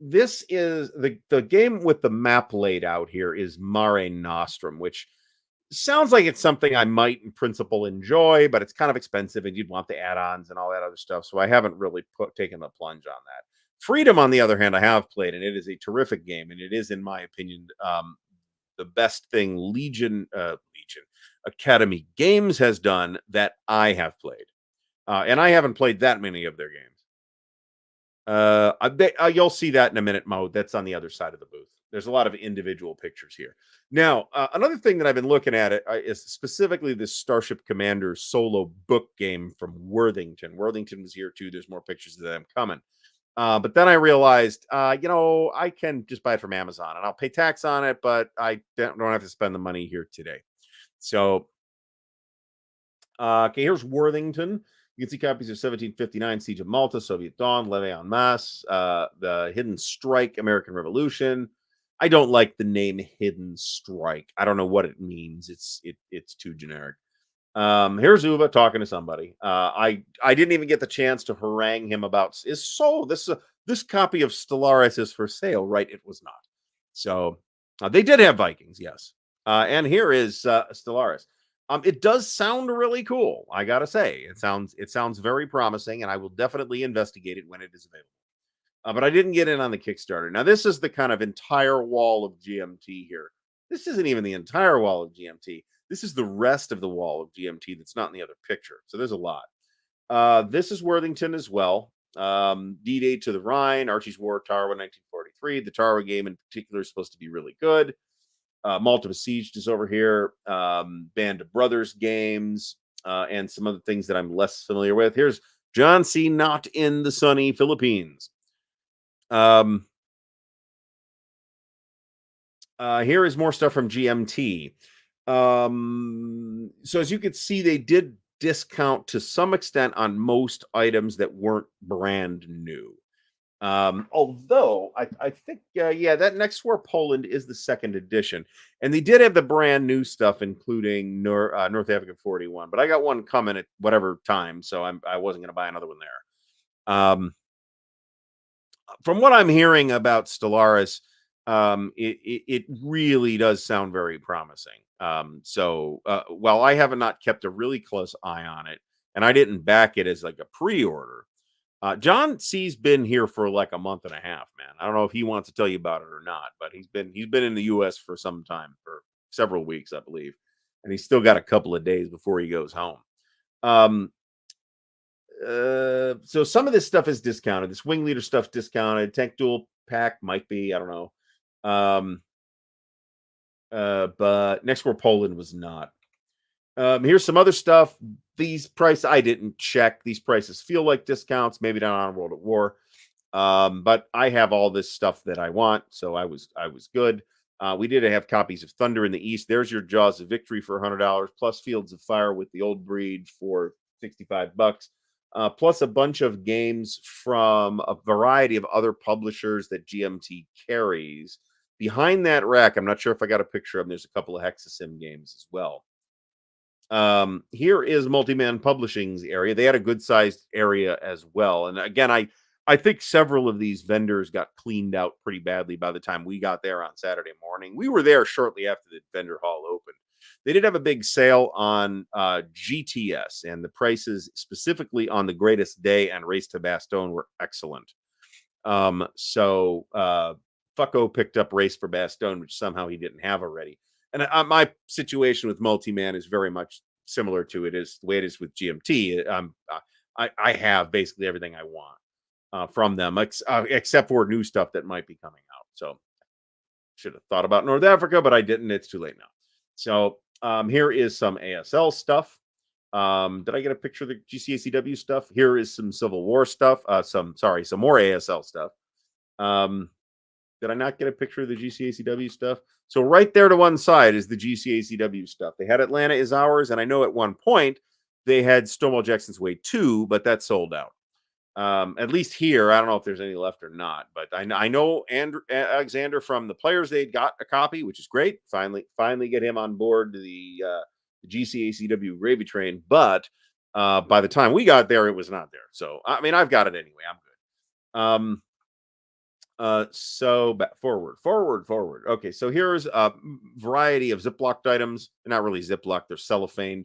This is the game with the map laid out here is Mare Nostrum, which sounds like it's something I might in principle enjoy, but it's kind of expensive and you'd want the add-ons and all that other stuff. So I haven't really taken the plunge on that. Freedom, on the other hand, I have played, and it is a terrific game, and it is, in my opinion, the best thing Legion Academy Games has done that I have played, and I haven't played that many of their games. You'll see that in a minute, Mo. That's on the other side of the booth. There's a lot of individual pictures here. Now, another thing that I've been looking at is specifically this Starship Commander solo book game from Worthington. Worthington was here too. There's more pictures of them coming. But then I realized, I can just buy it from Amazon and I'll pay tax on it, but I don't have to spend the money here today. So, okay, here's Worthington. You can see copies of 1759, Siege of Malta, Soviet Dawn, Levee en Masse, the Hidden Strike, American Revolution. I don't like the name Hidden Strike. I don't know what it means. It's too generic. Here's Uva talking to somebody. I didn't even get the chance to harangue him about this copy of Stellaris is for sale, right? It was not. So they did have Vikings, yes. And here is Stellaris. It does sound really cool. I gotta say, it sounds very promising, and I will definitely investigate it when it is available. But I didn't get in on the Kickstarter. Now, this is the kind of entire wall of GMT here. This isn't even the entire wall of GMT. This is the rest of the wall of GMT that's not in the other picture. So there's a lot. This is Worthington as well. D-Day to the Rhine, Archie's War, Tarawa, 1943. The Tarawa game in particular is supposed to be really good. Malta Besieged is over here. Band of Brothers games, and some other things that I'm less familiar with. Here's John C. Not in the Sunny Philippines. Here is more stuff from GMT. So as you can see, they did discount to some extent on most items that weren't brand new. Although I think, that Next War Poland is the second edition, and they did have the brand new stuff, including North Africa 41. But I got one coming at whatever time, so I wasn't going to buy another one there. From what I'm hearing about Stellaris, it really does sound very promising. While I have not kept a really close eye on it, and I didn't back it as like a pre-order, John C's been here for like a month and a half, man. I don't know if he wants to tell you about it or not, but he's been in the US for some time, for several weeks, I believe. And he's still got a couple of days before he goes home. So some of this stuff is discounted. This Wing Leader stuff discounted. Tank Duel Pack might be, I don't know. But Next War Poland was not. Here's some other stuff. These prices I didn't check. These prices feel like discounts, maybe not on World at War. But I have all this stuff that I want, so I was good. We did have copies of Thunder in the East. There's your Jaws of Victory for $100, plus Fields of Fire with the old breed for $65, plus a bunch of games from a variety of other publishers that GMT carries. Behind that rack, I'm not sure if I got a picture of them. There's a couple of Hexasim games as well. Here is Multiman Publishing's area. They had a good sized area as well. And again, I think several of these vendors got cleaned out pretty badly by the time we got there on Saturday morning. We were there shortly after the vendor hall opened. They did have a big sale on GTS, and the prices specifically on the Greatest Day and Race to Bastogne were excellent. So Fucko picked up Race for Bastogne, which somehow he didn't have already. And my situation with Multiman is very much similar to it is the way it is with GMT. I have basically everything I want from them, except for new stuff that might be coming out. So should have thought about North Africa, but I didn't. It's too late now. So here is some ASL stuff. Did I get a picture of the GCACW stuff? Here is some Civil War stuff. Some more ASL stuff. Did I not get a picture of the GCACW stuff? So right there to one side is the GCACW stuff. They had Atlanta is Ours, and I know at one point they had Stonewall Jackson's Way 2, but that sold out. At least here, I don't know if there's any left or not, but I know Alexander from the Players Aid got a copy, which is great. Finally get him on board the GCACW gravy train. But by the time we got there, it was not there. So I mean, I've got it anyway. I'm good. So back forward. Okay, so here's a variety of Ziplocked items. They're not really Ziplocked, they're cellophaned.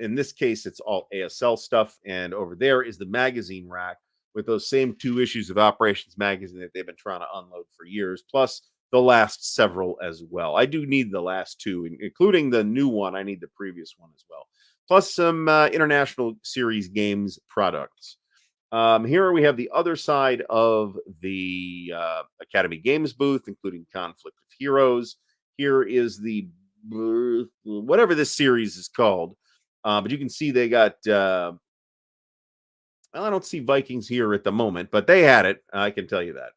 In this case, it's all ASL stuff, and over there is the magazine rack with those same 2 issues of Operations Magazine that they've been trying to unload for years, plus the last several as well. I do need the last 2, including the new one. I need the previous one as well, plus some International Series Games products. Here we have the other side of the Academy Games booth, including Conflict of Heroes. Here is the whatever this series is called, but you can see they got. Well, I don't see Vikings here at the moment, but they had it. I can tell you that.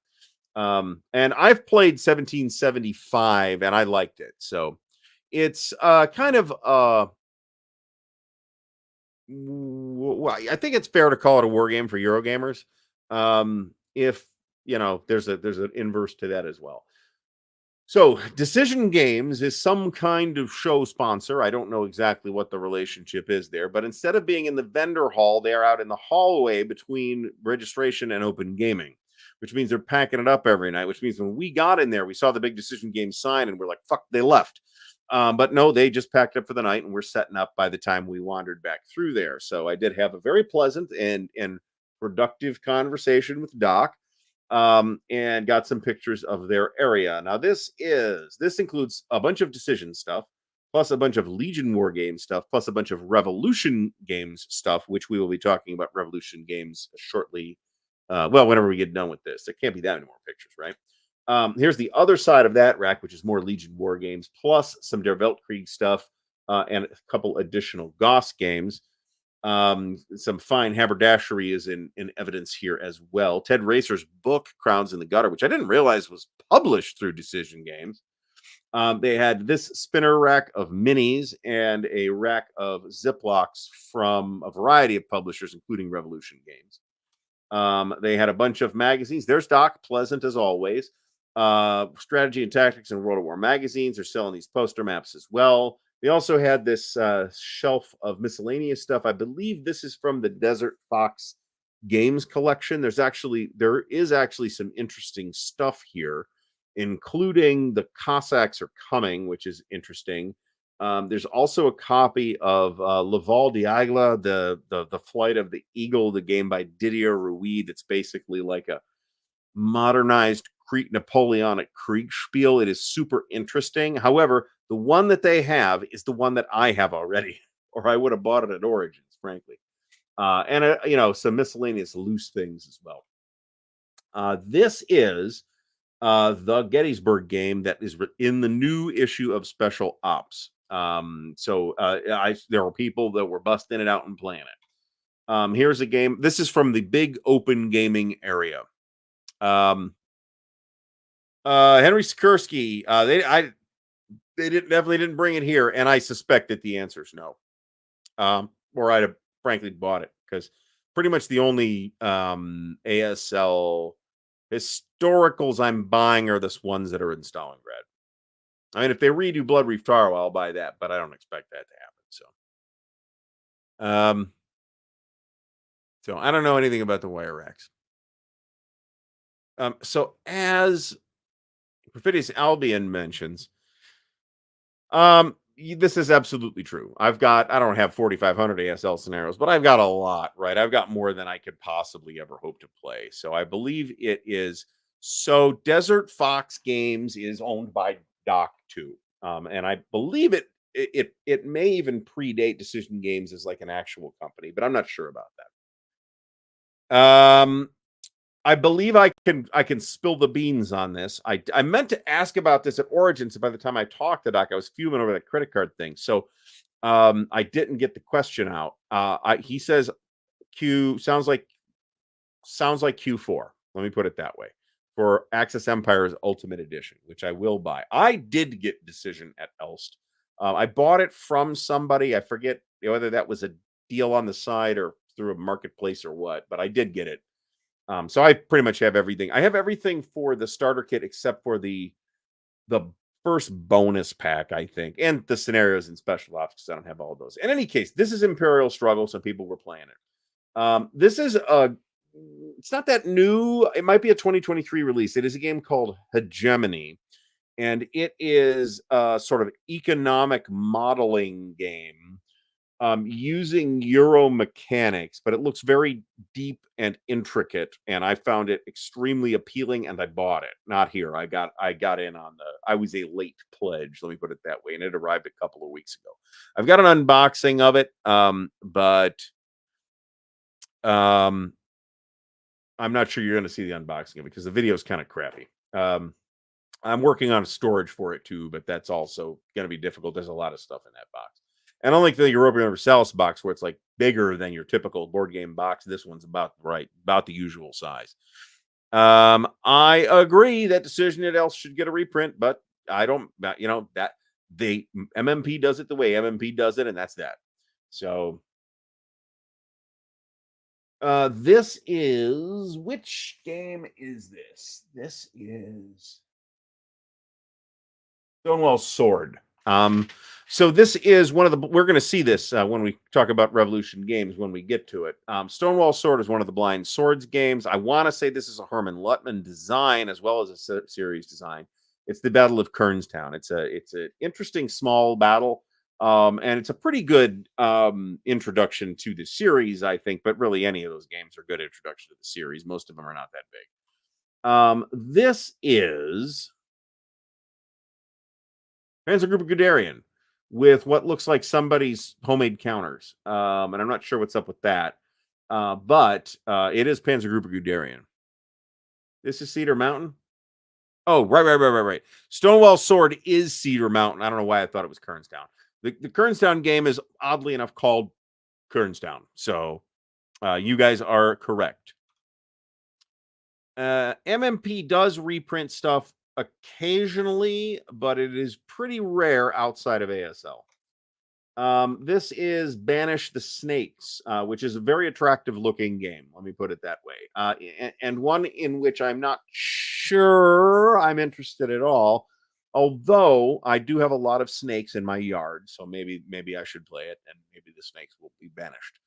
And I've played 1775, and I liked it. So it's kind of well, I think it's fair to call it a war game for Eurogamers. If you know, there's an inverse to that as well. So, Decision Games is some kind of show sponsor. I don't know exactly what the relationship is there, but instead of being in the vendor hall, they're out in the hallway between registration and open gaming, which means they're packing it up every night, which means when we got in there, we saw the big Decision Games sign and we're like, fuck, they left. But no, they just packed up for the night and we're setting up by the time we wandered back through there. So I did have a very pleasant and productive conversation with Doc, and got some pictures of their area. Now this includes a bunch of Decision stuff, plus a bunch of Legion War game stuff, plus a bunch of Revolution Games stuff, which we will be talking about Revolution Games shortly. Well, whenever we get done with this, there can't be that many more pictures, right? Here's the other side of that rack, which is more Legion War games, plus some Der Weltkrieg stuff, and a couple additional Goss games. Some fine haberdashery is in evidence here as well. Ted Racer's book, Crowns in the Gutter, which I didn't realize was published through Decision Games. They had this spinner rack of minis and a rack of Ziplocs from a variety of publishers, including Revolution Games. They had a bunch of magazines. There's Doc, pleasant as always. Strategy and Tactics and World of War magazines. They're selling these poster maps as well. They also had this shelf of miscellaneous stuff. I believe this is from the Desert Fox Games collection. There is actually some interesting stuff here, including The Cossacks Are Coming, which is interesting. There's also a copy of Le Vol d'Aigle, the Flight of the Eagle, the game by Didier Rouy. That's basically like a modernized Napoleonic Kriegspiel. It is super interesting. However, the one that they have is the one that I have already, or I would have bought it at Origins, frankly. And some miscellaneous loose things as well. This is the Gettysburg game that is in the new issue of Special Ops. There were people that were busting it out and playing it. Here's a game. This is from the big open gaming area. Henry Sikorsky, they definitely didn't bring it here, and I suspect that the answer is no. Or I'd have frankly bought it, because pretty much the only ASL historicals I'm buying are the ones that are in Stalingrad. I mean, if they redo Blood Reef Taro, I'll buy that, but I don't expect that to happen. So Um, so I don't know anything about the wire racks. So as Perfidious Albion mentions, this is absolutely true. I don't have 4,500 ASL scenarios, but I've got a lot, right? I've got more than I could possibly ever hope to play. So I believe it is. So Desert Fox Games is owned by Doc 2. And I believe it may even predate Decision Games as like an actual company, but I'm not sure about that. I believe I can spill the beans on this. I meant to ask about this at Origins. By the time I talked to Doc, I was fuming over that credit card thing. So I didn't get the question out. He says Q sounds like Q4. Let me put it that way. For Axis Empire's Ultimate Edition, which I will buy. I did get Decision at Elst. I bought it from somebody. I forget whether that was a deal on the side or through a marketplace or what, but I did get it. So I pretty much have everything. I have everything for the starter kit except for the first bonus pack, I think, and the scenarios and special ops because I don't have all of those. In any case, this is Imperial Struggle. Some people were playing it. This is a it's not that new. It might be a 2023 release. It is a game called Hegemony, and it is a sort of economic modeling game using Euro mechanics, but it looks very deep and intricate, and I found it extremely appealing, and I bought it. Not here. I got in on the. I was a late pledge. Let me put it that way, and it arrived a couple of weeks ago. I've got an unboxing of it, but um, I'm not sure you're going to see the unboxing of it because the video is kind of crappy. I'm working on storage for it too, but that's also going to be difficult. There's a lot of stuff in that box. And unlike the European Universalis box, where it's like bigger than your typical board game box, this one's about right, about the usual size. I agree that Decision It Else should get a reprint, but I don't, that they MMP does it the way MMP does it, and that's that. So, this is which game is this? This is Stonewall's Sword. So this is one of the. We're going to see this when we talk about Revolution games when we get to it. Stonewall Sword is one of the Blind Swords games. I want to say this is a Herman Luttman design as well as a series design. It's the Battle of Kernstown. It's an interesting small battle, and it's a pretty good introduction to the series, I think. But really, any of those games are good introduction to the series. Most of them are not that big. This is Panzer Guderian with what looks like somebody's homemade counters. And I'm not sure what's up with that. But it is Panzer Guderian. This is Cedar Mountain. Oh, right. Stonewall Sword is Cedar Mountain. I don't know why I thought it was Kernstown. The Kernstown game is oddly enough called Kernstown. So you guys are correct. MMP does reprint stuff occasionally, but it is pretty rare outside of ASL. This is Banish the Snakes, which is a very attractive looking game. Let me put it that way. And one in which I'm not sure I'm interested at all. Although I do have a lot of snakes in my yard, so maybe I should play it, and maybe the snakes will be banished.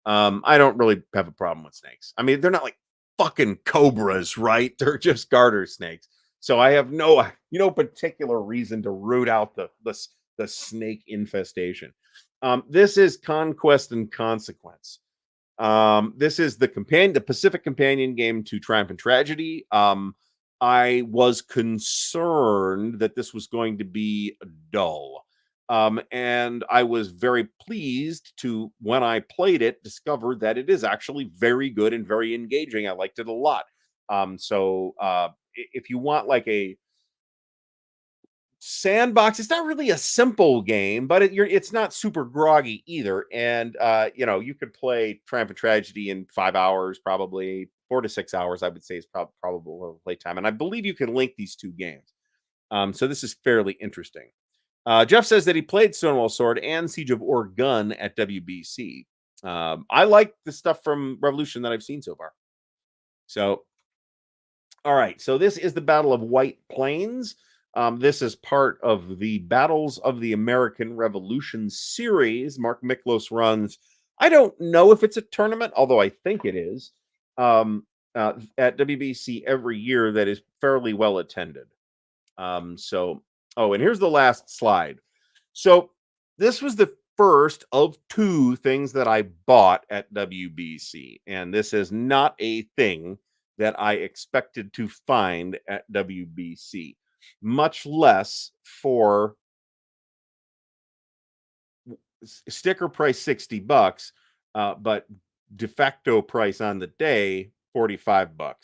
I don't really have a problem with snakes. I mean, they're not like fucking cobras, right? They're just garter snakes. So I have no particular reason to root out the snake infestation. This is Conquest and Consequence. This is the Pacific companion game to Triumph and Tragedy. I was concerned that this was going to be dull. And I was very pleased to, when I played it, discover that it is actually very good and very engaging. I liked it a lot. So if you want like a sandbox, it's not really a simple game, but it's not super groggy either. And you could play Triumph and Tragedy in 5 hours, probably 4 to 6 hours. I would say is probable playtime. And I believe you can link these two games. So this is fairly interesting. Jeff says that he played Stonewall Sword and Siege of Orgun at WBC. I like the stuff from Revolution that I've seen so far. So, all right. So this is the Battle of White Plains. This is part of the Battles of the American Revolution series. Mark Miklos runs. I don't know if it's a tournament, although I think it is, at WBC every year that is fairly well attended. So, oh, and here's the last slide. So, this was the first of two things that I bought at WBC, and this is not a thing that I expected to find at WBC, much less for sticker price $60, but de facto price on the day $45.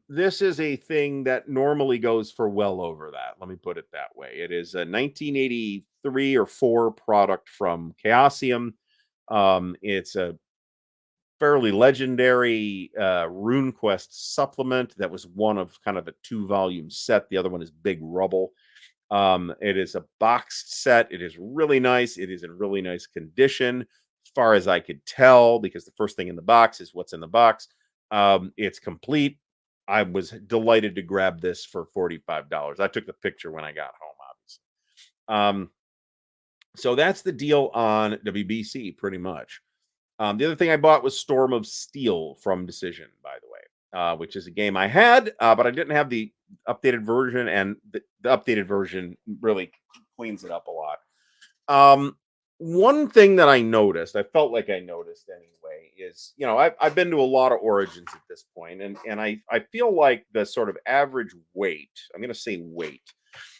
This is a thing that normally goes for well over that. Let me put it that way. It is a 1983 or 4 product from Chaosium. It's a fairly legendary RuneQuest supplement that was one of kind of a 2-volume set. The other one is Big Rubble. It is a boxed set. It is really nice. It is in really nice condition, as far as I could tell, because the first thing in the box is what's in the box. It's complete. I was delighted to grab this for $45. I took the picture when I got home, obviously. So that's the deal on WBC, pretty much. The other thing I bought was Storm of Steel from Decision, by the way, which is a game I had, but I didn't have the updated version, and the updated version really cleans it up a lot. One thing that I noticed, I felt like I noticed anyway, is I've been to a lot of Origins at this point, and I feel like the sort of average weight, I'm going to say weight,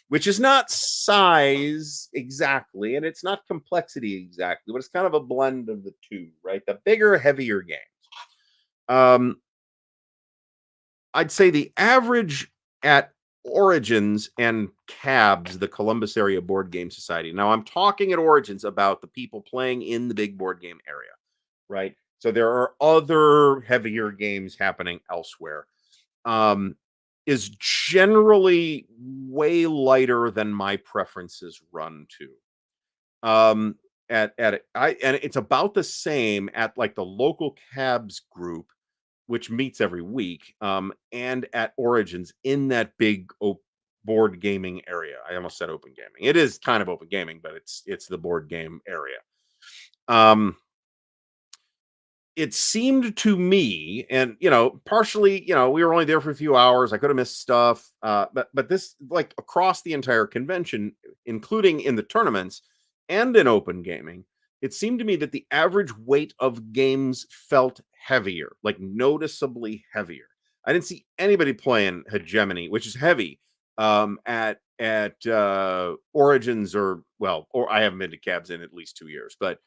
which is not size exactly, and it's not complexity exactly, but it's kind of a blend of the two, right? The bigger, heavier games. I'd say the average at Origins and CABS, the Columbus Area Board Game Society. Now, I'm talking at Origins about the people playing in the big board game area, right? So there are other heavier games happening elsewhere. Is generally way lighter than my preferences run to. And it's about the same at like the local CABS group, which meets every week, and at Origins in that big board gaming area. I almost said open gaming. It is kind of open gaming, but it's the board game area. It seemed to me, and partially, we were only there for a few hours. I could have missed stuff, but this, like across the entire convention, including in the tournaments and in open gaming, it seemed to me that the average weight of games felt heavier, like noticeably heavier. I didn't see anybody playing Hegemony, which is heavy, at Origins, or I haven't been to CABS in at least 2 years, but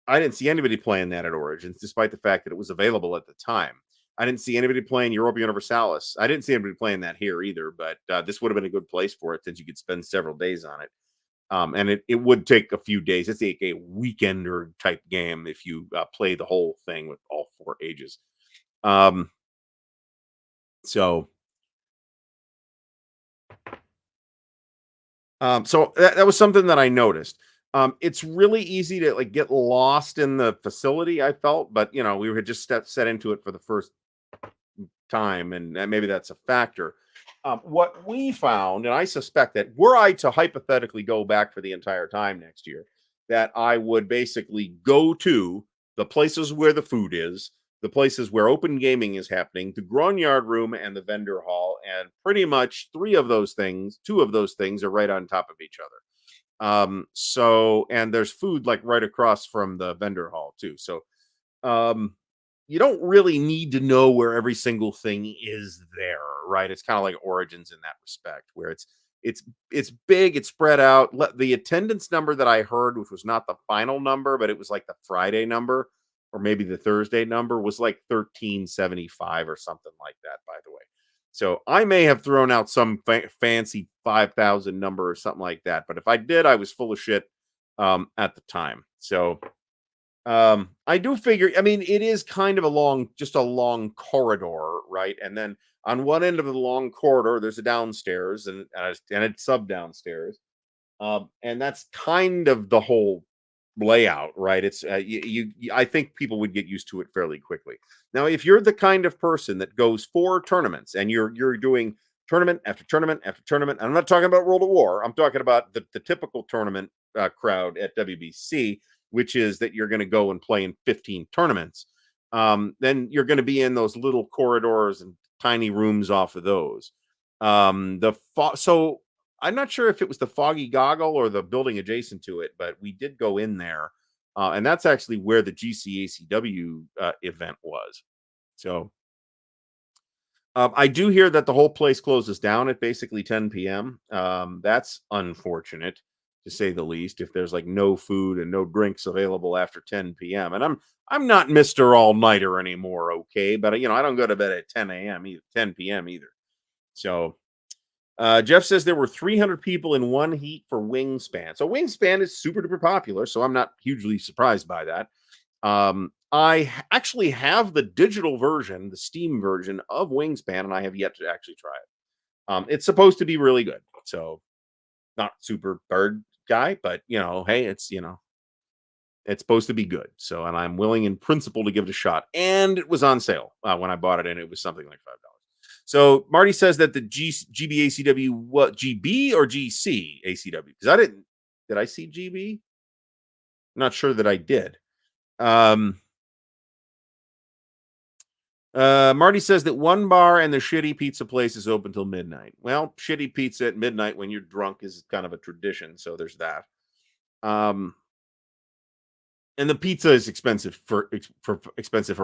I didn't see anybody playing that at Origins, despite the fact that it was available at the time. I didn't see anybody playing Europa Universalis. I didn't see anybody playing that here either, but this would have been a good place for it, since you could spend several days on it. And it would take a few days. It's like a weekender type game if you play the whole thing with all 4 ages. So that was something that I noticed. It's really easy to like get lost in the facility, I felt, but we were just set into it for the first time, and maybe that's a factor. What we found, and I suspect that were I to hypothetically go back for the entire time next year, that I would basically go to the places where the food is, the places where open gaming is happening, the Grognard Room and the vendor hall, and pretty much 2 of those things are right on top of each other. So, and there's food like right across from the vendor hall too. So, you don't really need to know where every single thing is there, right? It's kind of like Origins in that respect, where it's big, it's spread out. The attendance number that I heard, which was not the final number, but it was like the Friday number or maybe the Thursday number, was like 1375 or something like that, by the way. So I may have thrown out some fancy 5,000 number or something like that, but if I did, I was full of shit at the time. So I do figure, I mean, it is kind of just a long corridor, right? And then on one end of the long corridor, there's a downstairs and a sub downstairs. And that's kind of the whole layout, right? It's I think people would get used to it fairly quickly. Now, if you're the kind of person that goes for tournaments and you're doing tournament after tournament after tournament, and I'm not talking about World of War, I'm talking about the typical tournament crowd at WBC. which is that you're going to go and play in 15 tournaments. Then you're going to be in those little corridors and tiny rooms off of those. So I'm not sure if it was the Foggy Goggle or the building adjacent to it, but we did go in there, and that's actually where the GCACW event was. So I do hear that the whole place closes down at basically 10 p.m. That's unfortunate, to say the least. If there's like no food and no drinks available after 10 p.m., and I'm not Mister All Nighter anymore, okay? But I don't go to bed at 10 a.m. either, 10 p.m. either. So Jeff says there were 300 people in one heat for Wingspan. So Wingspan is super duper popular, so I'm not hugely surprised by that. Actually have the digital version, the Steam version of Wingspan, and I have yet to actually try it. It's supposed to be really good. So not super bird guy, but hey, it's supposed to be good. So, and I'm willing in principle to give it a shot. And it was on sale when I bought it, and it was something like $5. So Marty says that the GBACW, what, GB or GC ACW? Because did I see GB? Not sure that I did. Marty says that one bar and the shitty pizza place is open till midnight. Well, shitty pizza at midnight when you're drunk is kind of a tradition, so there's that. And the pizza is expensive for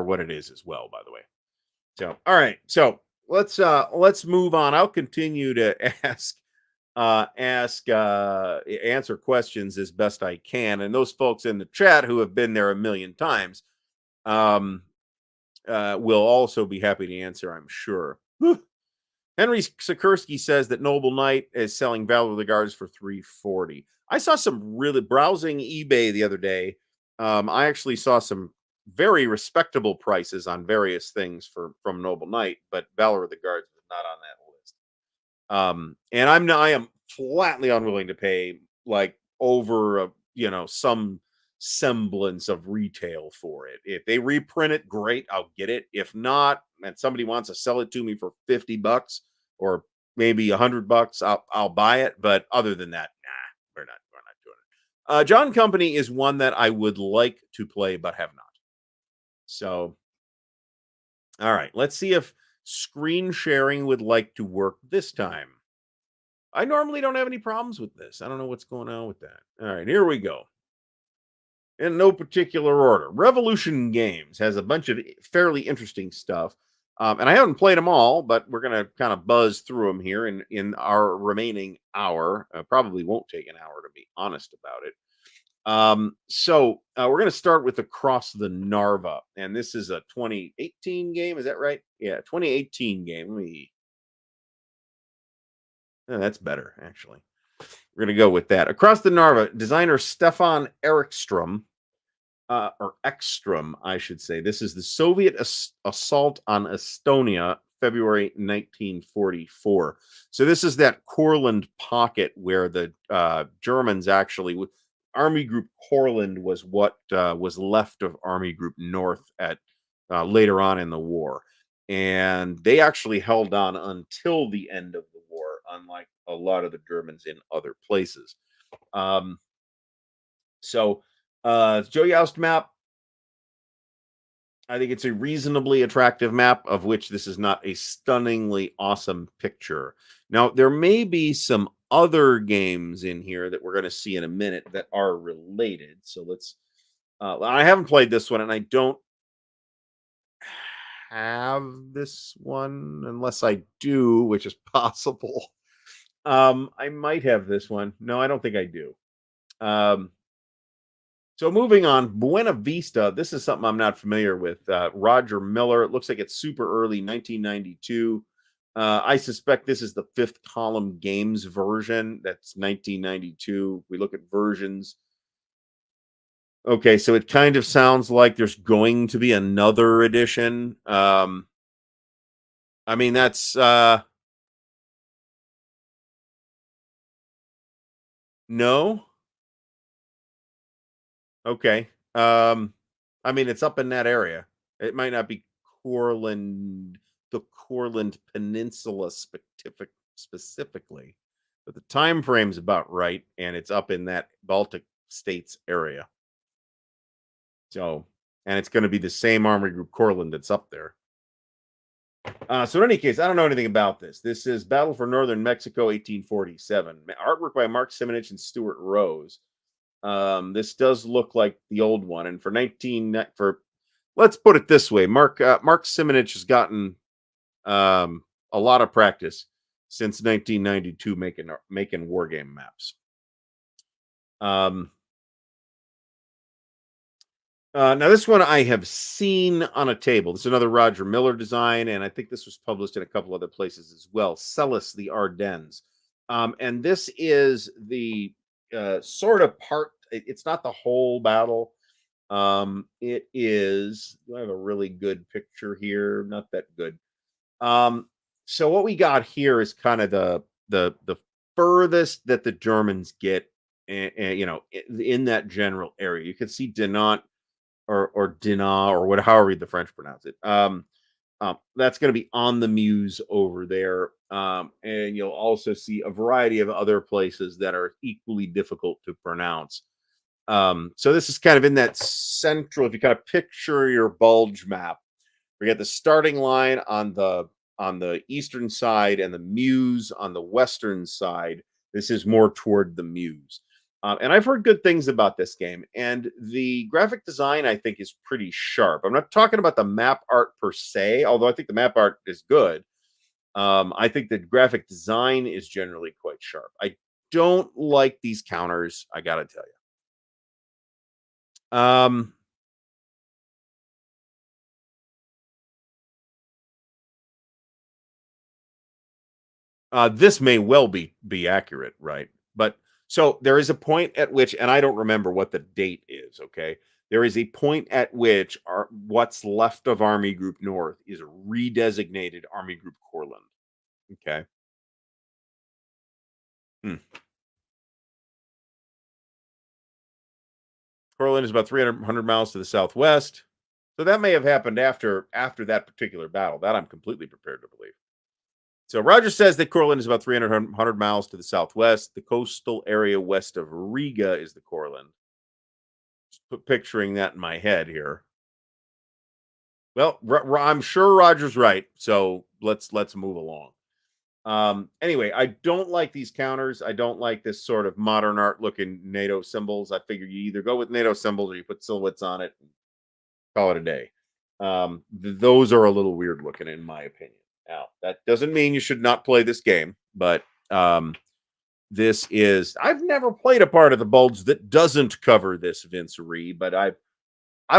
what it is as well, by the way. So, all right, so let's move on. I'll continue to answer questions as best I can, and those folks in the chat who have been there a million times will also be happy to answer, I'm sure. Henry Sikorsky says that Noble Knight is selling Valor of the Guards for $340. I saw some really browsing eBay the other day. I actually saw some very respectable prices on various things from Noble Knight, but Valor of the Guards was not on that list. And I am flatly unwilling to pay like over some semblance of retail for it. If they reprint it, great, I'll get it. If not, and somebody wants to sell it to me for $50 or maybe $100, I'll buy it. But other than that, nah, we're not doing it. John Company is one that I would like to play but have not. So, all right, let's see if screen sharing would like to work this time. I normally don't have any problems with this. I don't know what's going on with that. All right, here we go. In no particular order, Revolution Games has a bunch of fairly interesting stuff. And I haven't played them all, but we're going to kind of buzz through them here in our remaining hour. Probably won't take an hour, to be honest about it. So we're going to start with Across the Narva, and this is a 2018 game. Is that right? Yeah, 2018 game. That's better, actually. We're going to go with that. Across the Narva, designer Stefan Erikstrom, or Ekstrom, I should say. This is the Soviet assault on Estonia, February 1944. So this is that Courland pocket where the Germans actually, Army Group Courland was what was left of Army Group North at later on in the war. And they actually held on until the end of the war, unlike a lot of the Germans in other places. So Joe Youst map. I think it's a reasonably attractive map, of which this is not a stunningly awesome picture. Now, there may be some other games in here that we're going to see in a minute that are related. So let's, I haven't played this one, and I don't have this one unless I do, which is possible. I might have this one. No, I don't think I do. So moving on, Buena Vista. This is something I'm not familiar with. Roger Miller. It looks like it's super early, 1992. I suspect this is the Fifth Column Games version. That's 1992. We look at versions. Okay, so it kind of sounds like there's going to be another edition. I mean, that's no. Okay. I mean, it's up in that area. It might not be Courland, the Courland Peninsula specifically, but the time frame's about right, and it's up in that Baltic states area. So, and it's going to be the same Army Group Courland that's up there. So, in any case, I don't know anything about this. This is Battle for Northern Mexico, 1847. Artwork by Mark Simonich and Stuart Rose. This does look like the old one, and for 19 for let's put it this way, Mark Simonich has gotten a lot of practice since 1992 making war game maps. Um, now this one I have seen on a table. This is another Roger Miller design, and I think this was published in a couple other places as well. Celis, the Ardennes, and this is the sort of part. It's not the whole battle. It is. Do I have a really good picture here? Not that good. So what we got here is kind of the furthest that the Germans get, in that general area. You can see Dinant or Dinant or what, however the French pronounce it. That's going to be on the Meuse over there, and you'll also see a variety of other places that are equally difficult to pronounce. So this is kind of in that central. If you kind of picture your bulge map, we got the starting line on the eastern side and the Meuse on the western side. This is more toward the Meuse. And I've heard good things about this game. And the graphic design, I think, is pretty sharp. I'm not talking about the map art per se, although I think the map art is good. I think the graphic design is generally quite sharp. I don't like these counters, I got to tell you. This may well be accurate, right? But so there is a point at which, and I don't remember what the date is. Okay, there is a point at which what's left of Army Group North is redesignated Army Group Courland. Okay, hmm. Courland is about 300 miles to the southwest. So that may have happened after that particular battle. That I'm completely prepared to believe. So Roger says that Courland is about 300 miles to the southwest. The coastal area west of Riga is the Courland. Picturing that in my head here. Well, I'm sure Roger's right. So let's move along. Anyway, I don't like these counters. I don't like this sort of modern art looking NATO symbols. I figure you either go with NATO symbols or you put silhouettes on it and call it a day. Those are a little weird looking, in my opinion. Now, that doesn't mean you should not play this game, but this is. I've never played a part of the bulge that doesn't cover this Vince Ree, but I've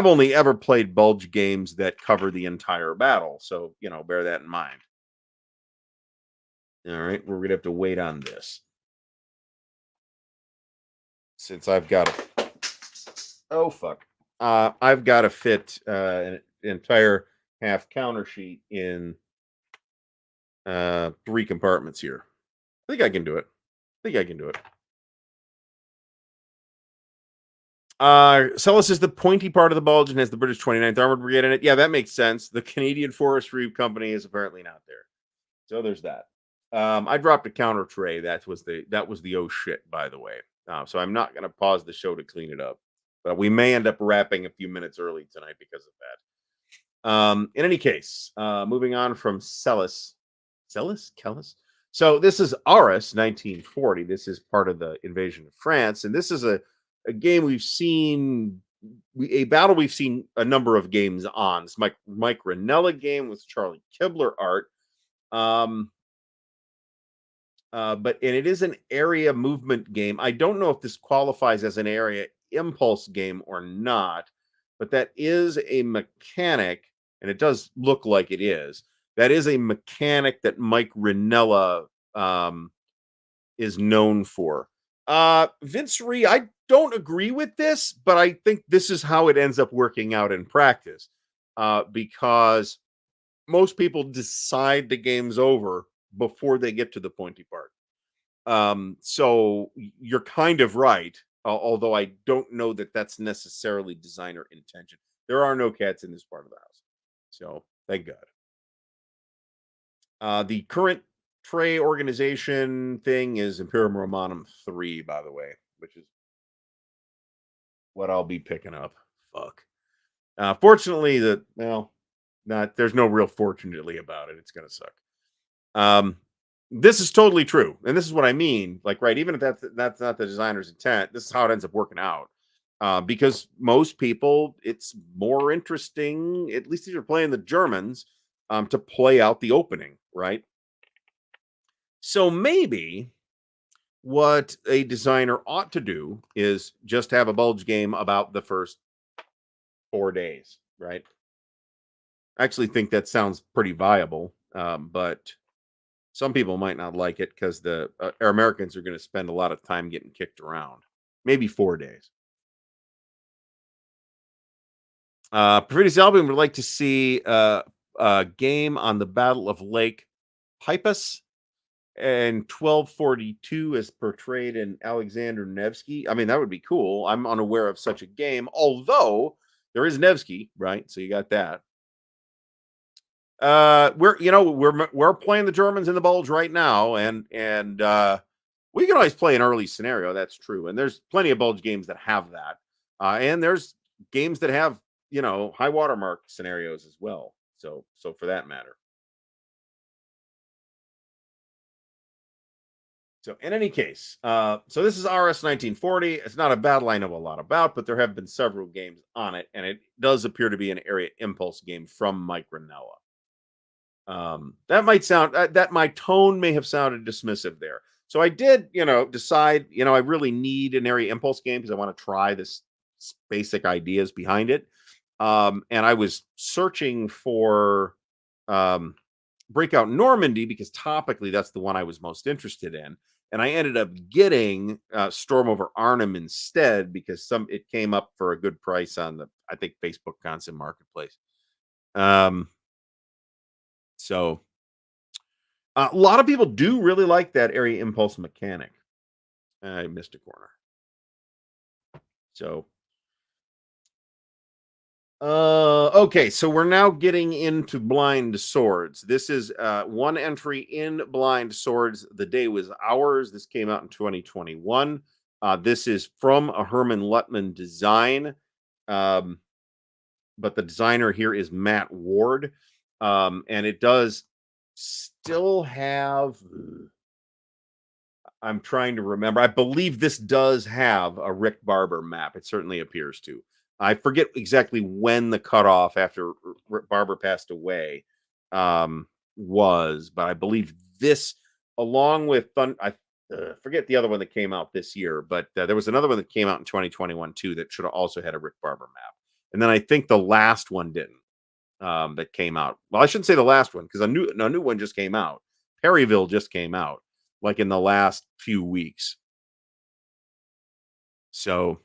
only ever played bulge games that cover the entire battle, so bear that in mind. All right, we're gonna have to wait on this since I've got to. Oh fuck! I've got to fit an entire half counter sheet in 3 compartments here. I think I can do it. I think I can do it. Celis is the pointy part of the bulge and has the British 29th Armored Brigade in it. Yeah, that makes sense. The Canadian Forestry Company is apparently not there. So there's that. I dropped a counter tray. That was the oh shit, by the way. So I'm not gonna pause the show to clean it up. But we may end up wrapping a few minutes early tonight because of that. In any case, moving on from Celis. Celis? Kellis? So this is Aris 1940. This is part of the invasion of France. And this is a game we've seen, a battle we've seen a number of games on. It's Mike Ranella game with Charlie Kibler art. And it is an area movement game. I don't know if this qualifies as an area impulse game or not, but that is a mechanic, and it does look like it is. That is a mechanic that Mike Ranella is known for. Vince Ree, I don't agree with this, but I think this is how it ends up working out in practice. Because most people decide the game's over before they get to the pointy part. So you're kind of right, although I don't know that that's necessarily designer intention. There are no cats in this part of the house, so thank God. The current tray organization thing is Imperium Romanum 3, by the way, which is what I'll be picking up. Fuck. Fortunately, not there's no real fortunately about it. It's gonna suck. Um, this is totally true, and this is what I mean. Like, right, even if that's not the designer's intent, this is how it ends up working out. Because most people, it's more interesting, at least if you're playing the Germans, to play out the opening, right? So maybe what a designer ought to do is just have a bulge game about the first 4 days, right? I actually think that sounds pretty viable, but some people might not like it because the our Americans are going to spend a lot of time getting kicked around. Maybe 4 days. Previous album would like to see a game on the Battle of Lake Pipus and 1242 as portrayed in Alexander Nevsky. I mean, that would be cool. I'm unaware of such a game, although there is Nevsky, right? So you got that. We're playing the Germans in the bulge right now, and we can always play an early scenario. That's true, and there's plenty of bulge games that have that, and there's games that have high watermark scenarios as well. So for that matter. So in any case, so this is RS 1940. It's not a battle I know a lot about, but there have been several games on it, and it does appear to be an area impulse game from Mike Ranella. That might sound that my tone may have sounded dismissive there. So I did, decide, I really need an area impulse game because I want to try this basic ideas behind it. And I was searching for um, Breakout Normandy because topically that's the one I was most interested in. And I ended up getting Storm over Arnhem instead because it came up for a good price on the I think Facebook constant marketplace. Um, so a lot of people do really like that area impulse mechanic. I missed a corner. So, okay, so we're now getting into Blind Swords. This is one entry in Blind Swords. The Day Was Ours. This came out in 2021. This is from a Herman Luttman design, um, but the designer here is Matt Ward, and it does still have. I'm trying to remember. I believe this does have a Rick Barber map. It certainly appears to. I forget exactly when the cutoff after Rick Barber passed away was, but I believe this, along with I forget the other one that came out this year, but there was another one that came out in 2021 too that should have also had a Rick Barber map. And then I think the last one didn't. That came out. Well, I shouldn't say the last one because a new one just came out. Perryville just came out like in the last few weeks. So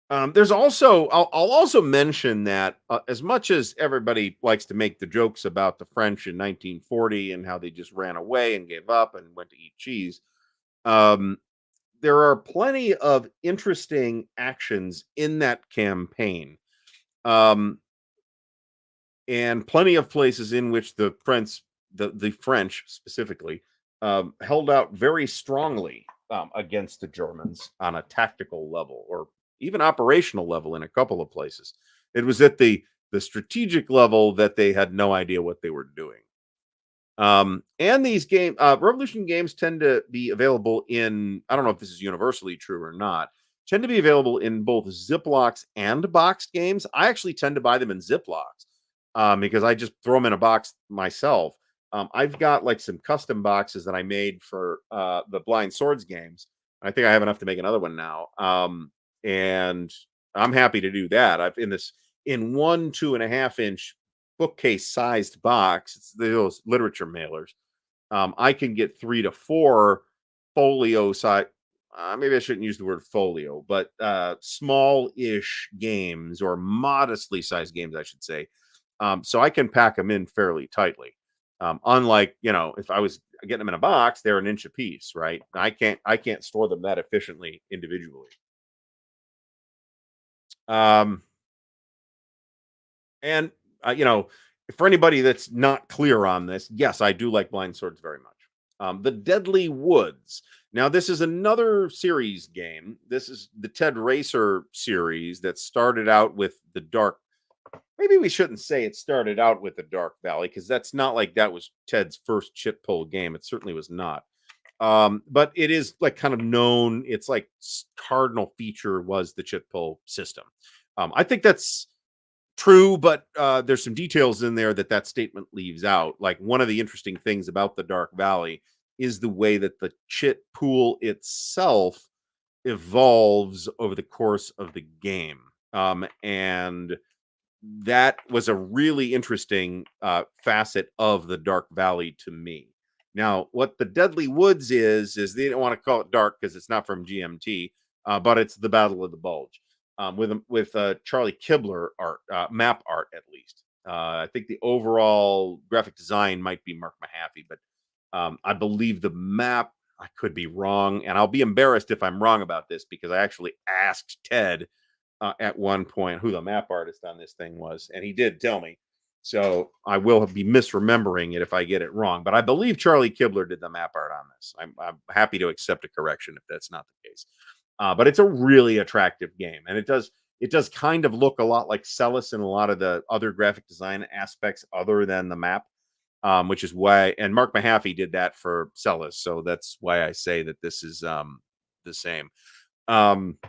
there's also I'll also mention that as much as everybody likes to make the jokes about the French in 1940 and how they just ran away and gave up and went to eat cheese, um, there are plenty of interesting actions in that campaign. Um, and plenty of places in which the French specifically, held out very strongly against the Germans on a tactical level or even operational level in a couple of places. It was at the strategic level that they had no idea what they were doing. And these Revolution games tend to be available in, I don't know if this is universally true or not, tend to be available in both Ziplocs and boxed games. I actually tend to buy them in Ziplocs because I just throw them in a box myself. I've got like some custom boxes that I made for the Blind Swords games. I think I have enough to make another one now. And I'm happy to do that. I've in 1 2.5 inch bookcase sized box. It's those literature mailers. I can get 3 to 4 folio size. Maybe I shouldn't use the word folio, but small-ish games or modestly sized games, I should say. So I can pack them in fairly tightly. Unlike if I was getting them in a box, they're an inch a piece, right? I can't store them that efficiently individually. Um, and for anybody that's not clear on this, yes, I do like blind swords very much. The Deadly Woods. Now, this is another series game. This is the Ted Racer series that started out with the Dark. Maybe we shouldn't say it started out with the Dark Valley because that's not like that was Ted's first chit pull game. It certainly was not. But it is like kind of known. It's like cardinal feature was the chit pull system. I think that's true, but there's some details in there that that statement leaves out. Like one of the interesting things about the Dark Valley is the way that the chit pool itself evolves over the course of the game. And that was a really interesting facet of the Dark Valley to me. Now, what the Deadly Woods is they don't want to call it dark because it's not from GMT, but it's the Battle of the Bulge with Charlie Kibler art, map art at least. I think the overall graphic design might be Mark Mahaffey, but I believe the map. I could be wrong, and I'll be embarrassed if I'm wrong about this because I actually asked Ted at one point who the map artist on this thing was, and he did tell me. So I will be misremembering it if I get it wrong, but I believe Charlie Kibler did the map art on this. I'm happy to accept a correction if that's not the case. But it's a really attractive game, and it does kind of look a lot like Celis in a lot of the other graphic design aspects other than the map, which is why. And Mark Mahaffey did that for Celis, so that's why I say that this is the same. Um,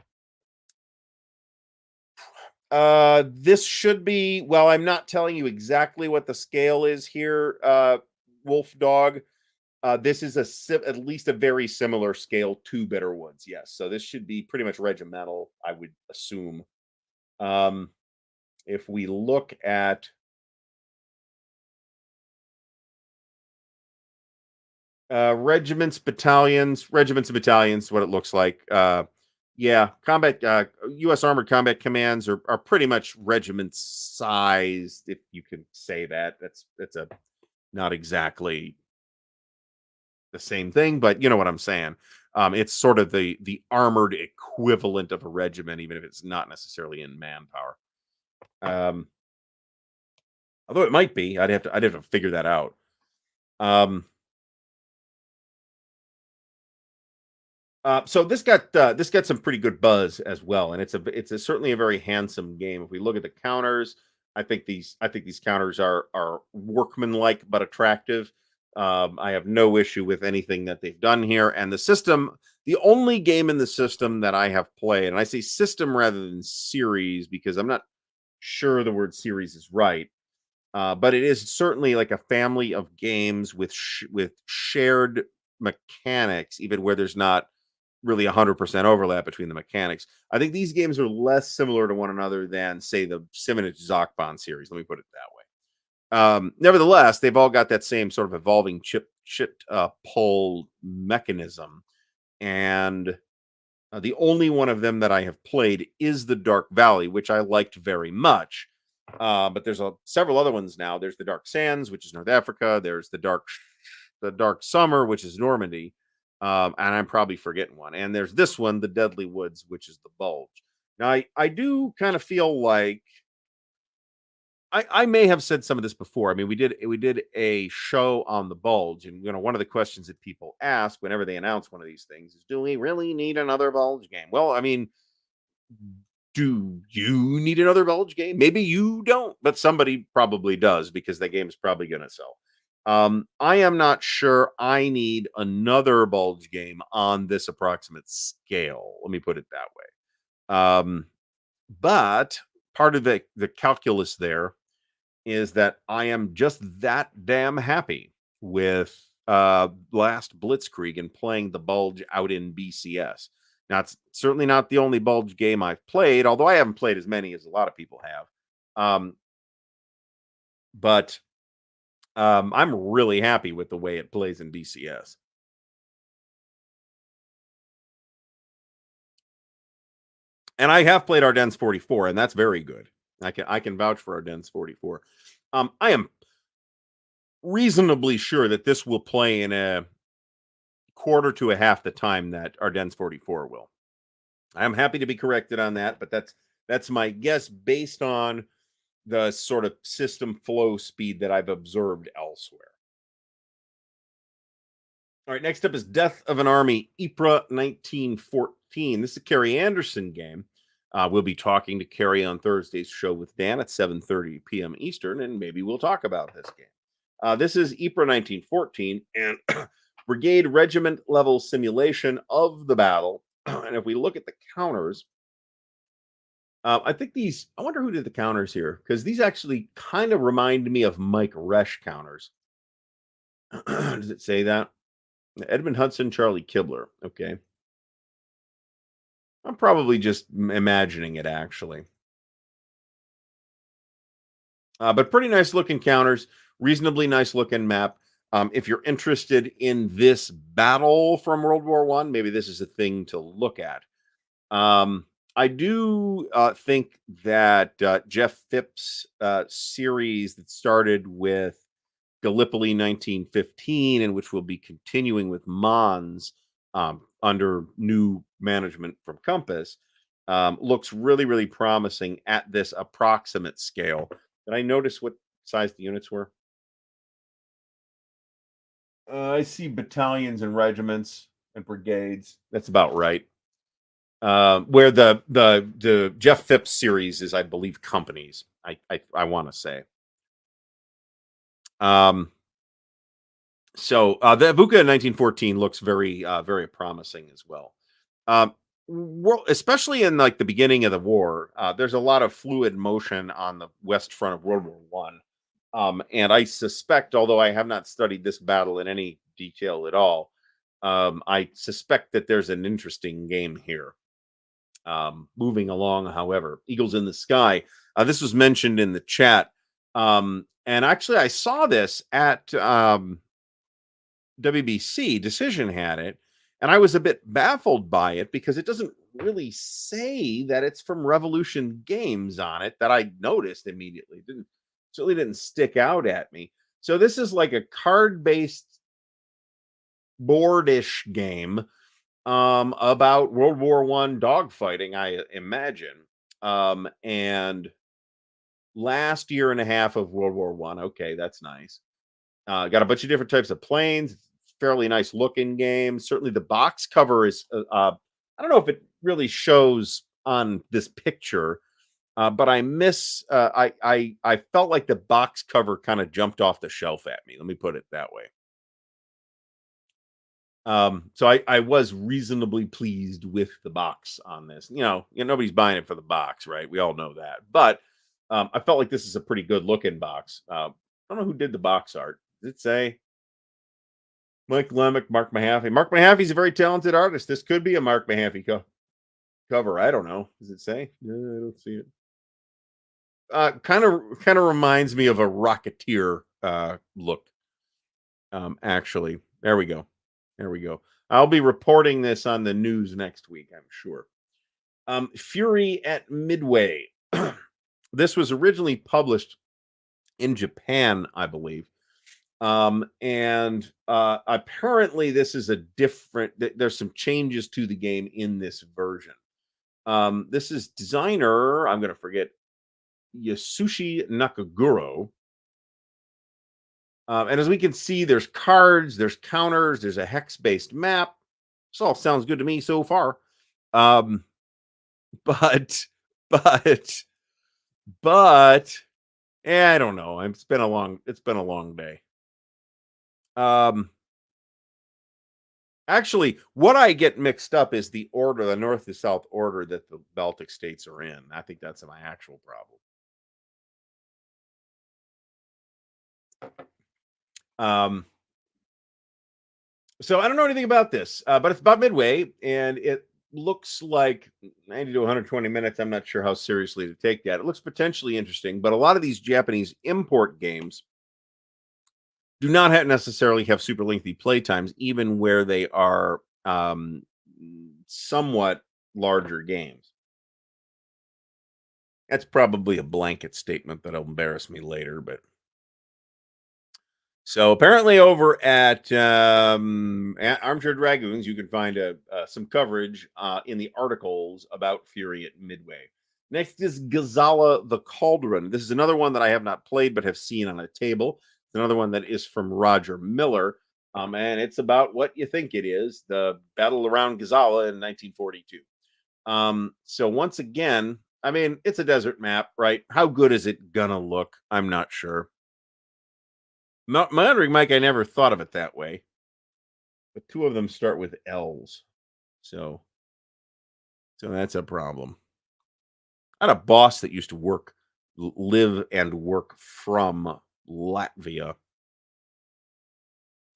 this should be, well, I'm not telling you exactly what the scale is here, Wolf Dog. This is at least a very similar scale to Bitter Woods. Yes. So this should be pretty much regimental, I would assume. Um, if we look at regiments and battalions, what it looks like. Yeah, combat U.S. Armored Combat Commands are pretty much regiment sized, if you can say that. That's a not exactly the same thing, but you know what I'm saying. It's sort of the armored equivalent of a regiment, even if it's not necessarily in manpower. Um, although it might be, I'd have to figure that out. Um, so this got some pretty good buzz as well, and it's certainly a very handsome game. If we look at the counters, I think these counters are workmanlike but attractive. I have no issue with anything that they've done here, and the system. The only game in the system that I have played, and I say system rather than series because I'm not sure the word series is right, but it is certainly like a family of games with shared mechanics, even where there's not really 100% overlap between the mechanics. I think these games are less similar to one another than, say, the Simonage Zokbon series. Let me put it that way. Nevertheless, they've all got that same sort of evolving chip pull mechanism, and the only one of them that I have played is the Dark Valley, which I liked very much. But there's several other ones now. There's the Dark Sands, which is North Africa. There's the Dark Summer, which is Normandy. And I'm probably forgetting one. And there's this one, the Deadly Woods, which is the Bulge. Now, I do kind of feel like I may have said some of this before. I mean, we did a show on the Bulge, and one of the questions that people ask whenever they announce one of these things is, "Do we really need another Bulge game?" Well, I mean, do you need another Bulge game? Maybe you don't, but somebody probably does because that game is probably going to sell. I am not sure I need another Bulge game on this approximate scale. Let me put it that way. But part of the calculus there is that I am just that damn happy with last Blitzkrieg and playing the Bulge out in BCS. Now, it's certainly not the only Bulge game I've played, although I haven't played as many as a lot of people have. But I'm really happy with the way it plays in BCS. And I have played Ardennes 44, and that's very good. I can vouch for Ardennes 44. I am reasonably sure that this will play in a quarter to a half the time that Ardennes 44 will. I'm happy to be corrected on that, but that's my guess based on the sort of system flow speed that I've observed elsewhere. All right, next up is Death of an Army, Ypres 1914. This is a Carrie Anderson game. We'll be talking to Carrie on Thursday's show with Dan at 7:30 p.m. Eastern, and maybe we'll talk about this game. This is Ypres 1914, and brigade regiment level simulation of the battle. And if we look at the counters, I think these, I wonder who did the counters here, because these actually kind of remind me of Mike Resch counters. Does it say that? Edmund Hudson, Charlie Kibler. Okay. I'm probably just imagining it actually. But pretty nice looking counters, reasonably nice looking map. If you're interested in this battle from World War One, maybe this is a thing to look at. I do think that Jeff Phipps' series that started with Gallipoli 1915, and which will be continuing with Mons under new management from Compass, looks really, really promising at this approximate scale. Did I notice what size the units were? I see battalions and regiments and brigades. That's about right. Where the Jeff Phipps series is, I believe, companies. I want to say. The Avuka in 1914 looks very very promising as well. Especially in like the beginning of the war, there's a lot of fluid motion on the west front of World War One, and I suspect, although I have not studied this battle in any detail at all, I suspect that there's an interesting game here. Moving along, however, Eagles in the Sky. This was mentioned in the chat, and actually, I saw this at WBC. Decision had it, and I was a bit baffled by it because it doesn't really say that it's from Revolution Games on it. That I noticed immediately. Didn't certainly didn't stick out at me. So this is like a card-based boardish game about World War One dogfighting, I imagine. And last year and a half of World War One. Okay, that's nice. Got a bunch of different types of planes. Fairly nice looking game. Certainly, the box cover is. I don't know if it really shows on this picture, but I miss. I felt like the box cover kind of jumped off the shelf at me. Let me put it that way. So I was reasonably pleased with the box on this. Nobody's buying it for the box, right? We all know that. But I felt like this is a pretty good looking box. I don't know who did the box art. Does it say Mike Lemick, Mark Mahaffey? Mark Mahaffey's a very talented artist. This could be a Mark Mahaffey cover. I don't know. Does it say? No, I don't see it. Kind of reminds me of a Rocketeer look. Actually, there we go. There we go. I'll be reporting this on the news next week, I'm sure. Fury at Midway. This was originally published in Japan, I believe. And apparently this is a different, there's some changes to the game in this version. This is designer, I'm going to forget, Yasushi Nakaguro. And as we can see, there's cards, there's counters, there's a hex-based map. This all sounds good to me so far. But, but, I don't know. It's been a long day. Actually, what I get mixed up is the order, the north to south order that the Baltic states are in. I think that's my actual problem. So I don't know anything about this, but it's about Midway, and it looks like 90 to 120 minutes. I'm not sure how seriously to take that. It looks potentially interesting, but a lot of these Japanese import games do not necessarily have super lengthy play times, even where they are somewhat larger games. That's probably a blanket statement that'll embarrass me later, but so apparently over at Armchair Dragoons, you can find some coverage in the articles about Fury at Midway. Next is Gazala the Cauldron. This is another one that I have not played but have seen on a table. It's another one that is from Roger Miller. And it's about what you think it is, the battle around Gazala in 1942. So once again, I mean, it's a desert map, right? How good is it gonna look? I'm not sure. Monitoring Mike, I never thought of it that way, but two of them start with L's. So so that's a problem. I had a boss that used to live and work from Latvia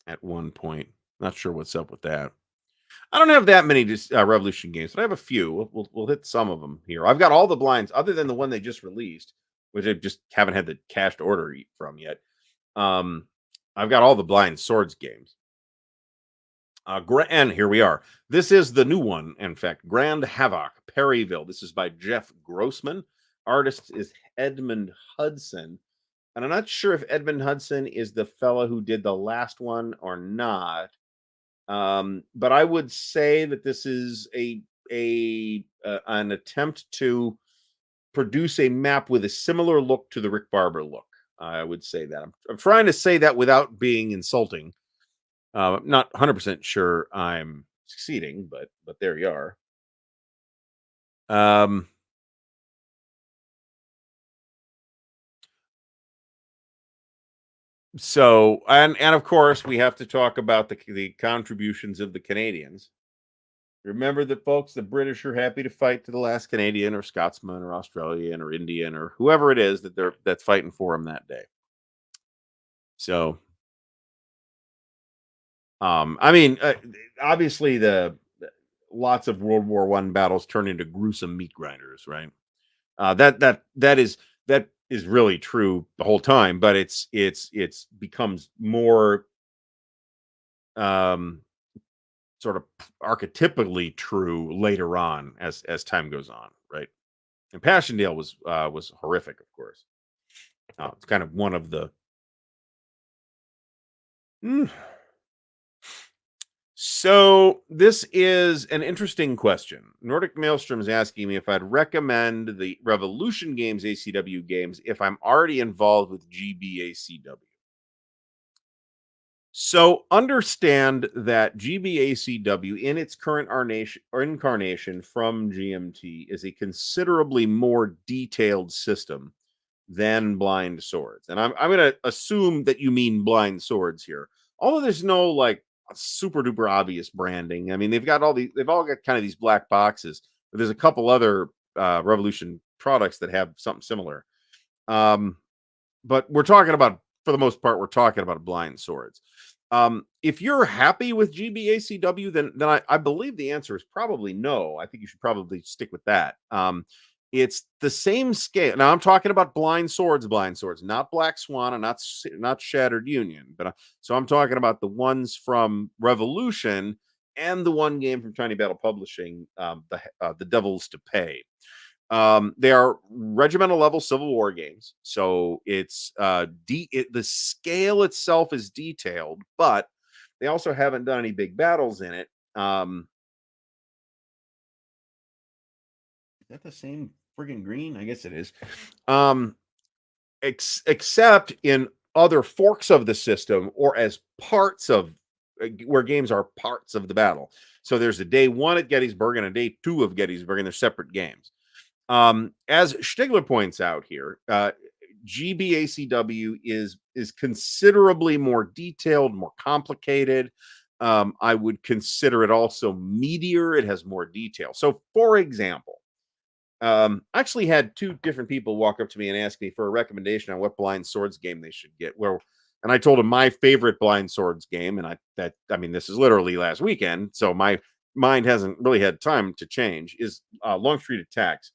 at one point. Not sure what's up with that. I don't have that many Revolution games, but I have a few. We'll hit some of them here. I've got all the blinds other than the one they just released, which I just haven't had the cached order from yet. Um, I've got all the blind swords games. And here we are. This is the new one, in fact, Grand Havoc, Perryville. This is by Jeff Grossman. Artist is Edmund Hudson. And I'm not sure if Edmund Hudson is the fellow who did the last one or not. But I would say that this is an attempt to produce a map with a similar look to the Rick Barber look. I would say that. I'm trying to say that without being insulting. I'm not 100% sure I'm succeeding, but there you are. Um, so and of course we have to talk about the contributions of the Canadians. Remember that, folks, the British are happy to fight to the last Canadian or Scotsman or Australian or Indian or whoever it is that's fighting for them that day. So, I mean, obviously lots of World War One battles turn into gruesome meat grinders, right? That is really true the whole time, but it's becomes more um sort of archetypically true later on as time goes on, right? And Passchendaele was horrific, of course. It's kind of one of the. Mm. So this is an interesting question. Nordic Maelstrom is asking me if I'd recommend the Revolution Games ACW games if I'm already involved with GBACW. So understand that GBACW in its current incarnation from GMT is a considerably more detailed system than blind swords. And I'm going to assume that you mean blind swords here. Although there's no like super duper obvious branding. I mean, they've all got kind of these black boxes, but there's a couple other Revolution products that have something similar. Um, but we're talking about, for the most part, we're talking about blind swords. If you're happy with GBACW, then I believe the answer is probably no. I think you should probably stick with that. It's the same scale. Now I'm talking about blind swords, not Black Swan and not Shattered Union. So I'm talking about the ones from Revolution and the one game from Tiny Battle Publishing, the Devils to Pay. They are regimental level Civil War games, so it's the scale itself is detailed, but they also haven't done any big battles in it. Is that the same friggin' green? I guess it is. Um, except in other forks of the system or as parts of where games are parts of the battle. So there's a day one at Gettysburg and a day two of Gettysburg, and they're separate games. As Stigler points out here, GBACW is considerably more detailed, more complicated. I would consider it also meatier. It has more detail. So, for example, I actually had two different people walk up to me and ask me for a recommendation on what blind swords game they should get. And I told them my favorite blind swords game, and I mean, this is literally last weekend, so my mind hasn't really had time to change. Is Long Street Attacks,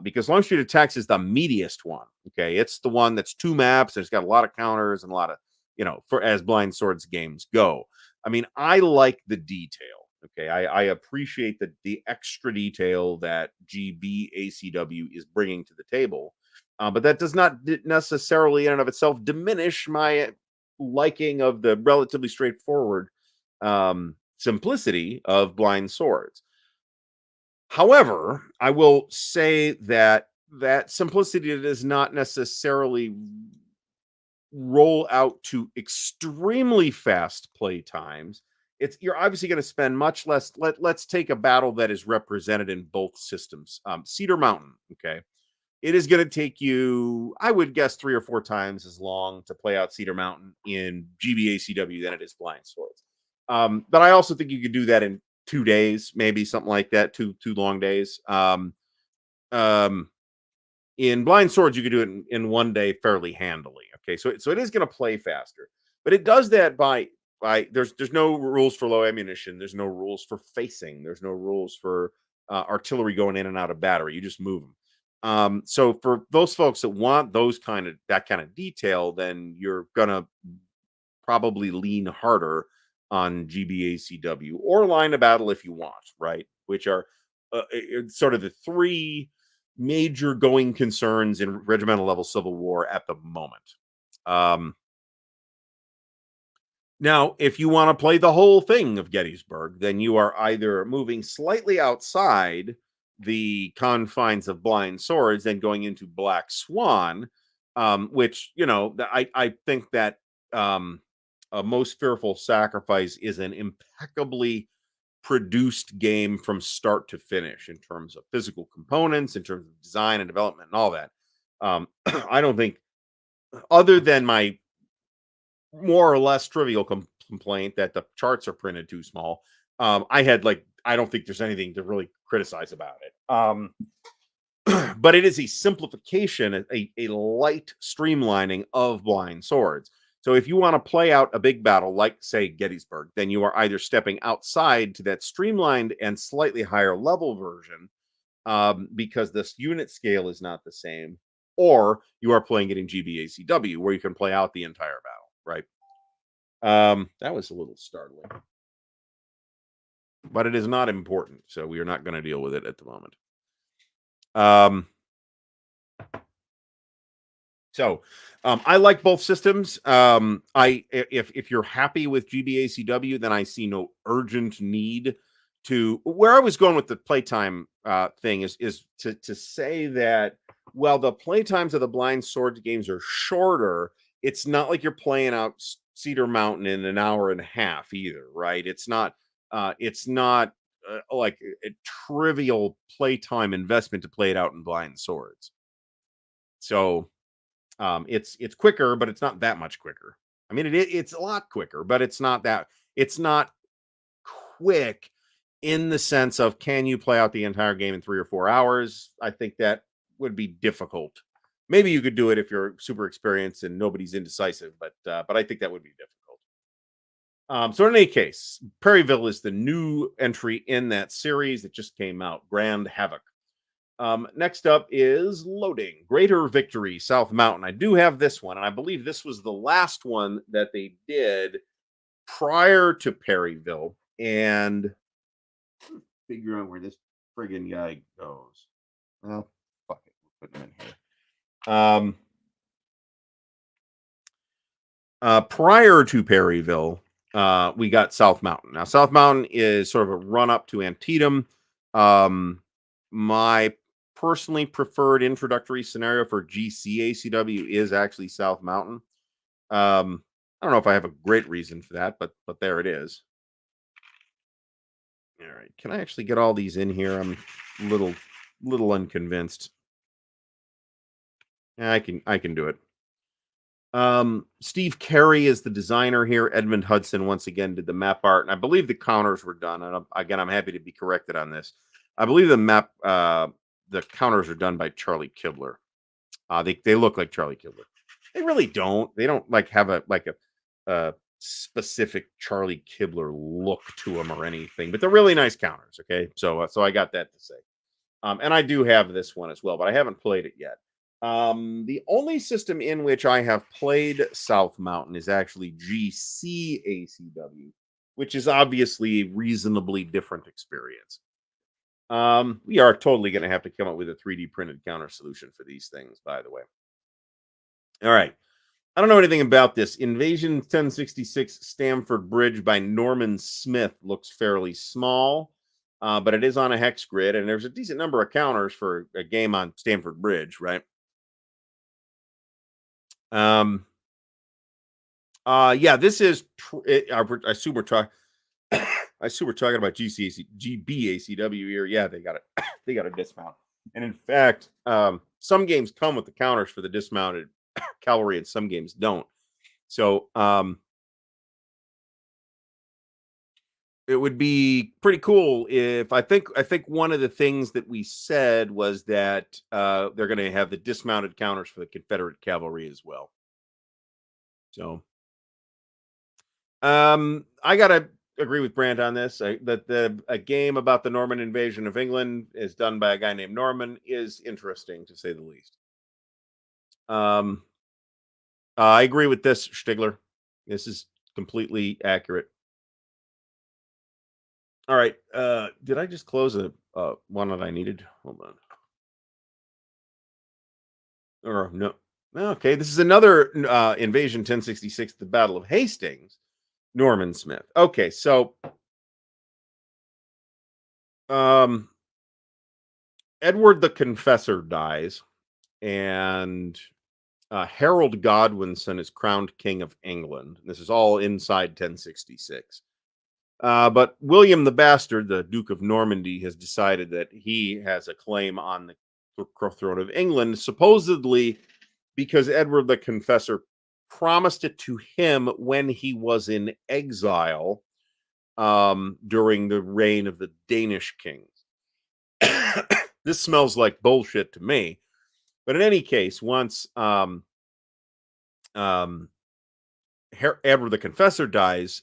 because Long Street Attacks is the meatiest one. Okay, it's the one that's two maps. There's got a lot of counters and a lot of for as blind swords games go. I mean, I like the detail. Okay, I appreciate the extra detail that GBACW is bringing to the table, but that does not necessarily, in and of itself, diminish my liking of the relatively straightforward simplicity of blind swords. However, I will say that simplicity does not necessarily roll out to extremely fast play times, you're obviously going to spend much less. Let's take a battle that is represented in both systems. Cedar Mountain, okay, it is going to take you, I would guess, 3 or 4 times as long to play out Cedar Mountain in GBACW than it is Blind Swords. But I also think you could do that in 2 days, maybe something like that, two long days. Um, in Blind Swords, you could do it in 1 day fairly handily. Okay, so it is going to play faster, but it does that by there's no rules for low ammunition. There's no rules for facing. There's no rules for artillery going in and out of battery. You just move them. So for those folks that want that kind of detail, then you're gonna probably lean harder on GBACW or line of battle if you want, right? Which are sort of the three major going concerns in regimental level Civil War at the moment. Um, Now, if you want to play the whole thing of Gettysburg, then you are either moving slightly outside the confines of Blind Swords and going into Black Swan, which, I think that a Most Fearful Sacrifice is an impeccably produced game from start to finish in terms of physical components, in terms of design and development and all that. I don't think, other than my more or less trivial complaint that the charts are printed too small. I don't think there's anything to really criticize about it. But it is a simplification, a light streamlining of Blind Swords. So if you want to play out a big battle like, say, Gettysburg, then you are either stepping outside to that streamlined and slightly higher level version, because this unit scale is not the same, or you are playing it in GBACW where you can play out the entire battle, right? That was a little startling, but it is not important, so we are not going to deal with it at the moment. Um, I like both systems. If you're happy with GBACW, then I see no urgent need to. Where I was going with the playtime thing is to say that, well, the playtimes of the Blind Swords games are shorter. It's not like you're playing out Cedar Mountain in an hour and a half either, right? It's not. Like a trivial playtime investment to play it out in Blind Swords. So it's quicker, but it's not that much quicker. I mean, it's a lot quicker, but it's not quick in the sense of, can you play out the entire game in 3 or 4 hours? I think that would be difficult. Maybe you could do it if you're super experienced and nobody's indecisive, but I think that would be difficult. So in any case, Perryville is the new entry in that series that just came out, Grand Havoc. Next up is Loading, Greater Victory, South Mountain. I do have this one, and I believe this was the last one that they did prior to Perryville. And figure out where this friggin' guy goes. Well, fuck it. We'll put him in here. Prior to Perryville, we got South Mountain. Now, South Mountain is sort of a run up to Antietam. My personally preferred introductory scenario for GCACW is actually South Mountain. I don't know if I have a great reason for that, but there it is. All right, can I actually get all these in here? I'm a little unconvinced. Yeah, I can do it. Steve Carey is the designer here. Edmund Hudson once again did the map art, and I believe the counters were done. And again, I'm happy to be corrected on this. I believe the counters are done by Charlie Kibler. They look like Charlie Kibler. They really don't. They don't have a specific Charlie Kibler look to them or anything, but they're really nice counters. Okay, so I got that to say. And I do have this one as well, but I haven't played it yet. The only system in which I have played South Mountain is actually GCACW, which is obviously a reasonably different experience. We are totally going to have to come up with a 3D printed counter solution for these things, by the way. All right. I don't know anything about this. Invasion 1066 Stamford Bridge by Norman Smith looks fairly small, but it is on a hex grid, and there's a decent number of counters for a game on Stamford Bridge, right? Yeah, this is. I assume we're talking. I assume we're talking about GCAC, GBACW here. Yeah, they got it. They got a dismount, and in fact, some games come with the counters for the dismounted cavalry, and some games don't. So, it would be pretty cool if I think one of the things that we said was that they're going to have the dismounted counters for the Confederate cavalry as well. So, I gotta agree with Brand on this. That the a game about the Norman invasion of England is done by a guy named Norman is interesting to say the least. Um, I agree with this, Stigler. This is completely accurate. All right. Did I just close a one that I needed? Hold on. Or no. Okay, this is another invasion 1066, the Battle of Hastings. Norman Smith. Okay, so um Edward the Confessor dies, and Harold Godwinson is crowned King of England. This is all inside 1066. But William the Bastard, the Duke of Normandy, has decided that he has a claim on the throne of England, supposedly because Edward the Confessor promised it to him when he was in exile during the reign of the Danish kings. This smells like bullshit to me. But in any case, once um, Edward the Confessor dies,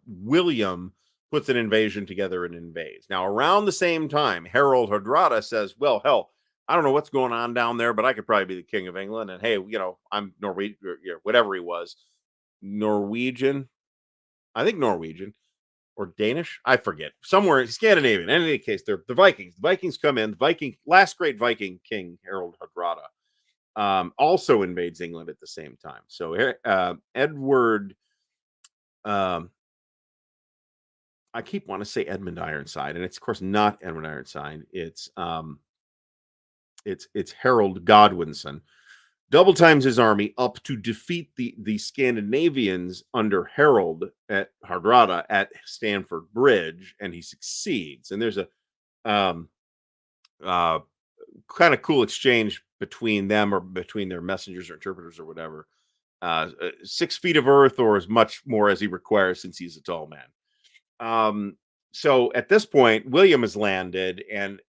William puts an invasion together and invades. Now, around the same time, Harold Hardrada says, "Well, hell, I don't know what's going on down there, but I could probably be the king of England. And hey, I'm Norwegian, whatever he was, Norwegian. I think Norwegian or Danish. I forget. Somewhere Scandinavian. In any case, they're the Vikings. The Vikings come in. The last great Viking king, Harold Hardrada, also invades England at the same time. So Edward, um, I keep want to say Edmund Ironside, and it's of course not Edmund Ironside. It's Harold Godwinson. Double times his army up to defeat the Scandinavians under Harold at Hardrada at Stamford Bridge, and he succeeds. And there's a um, uh, kind of cool exchange between them or between their messengers or interpreters or whatever. 6 feet of earth or as much more as he requires since he's a tall man. So at this point, William has landed, and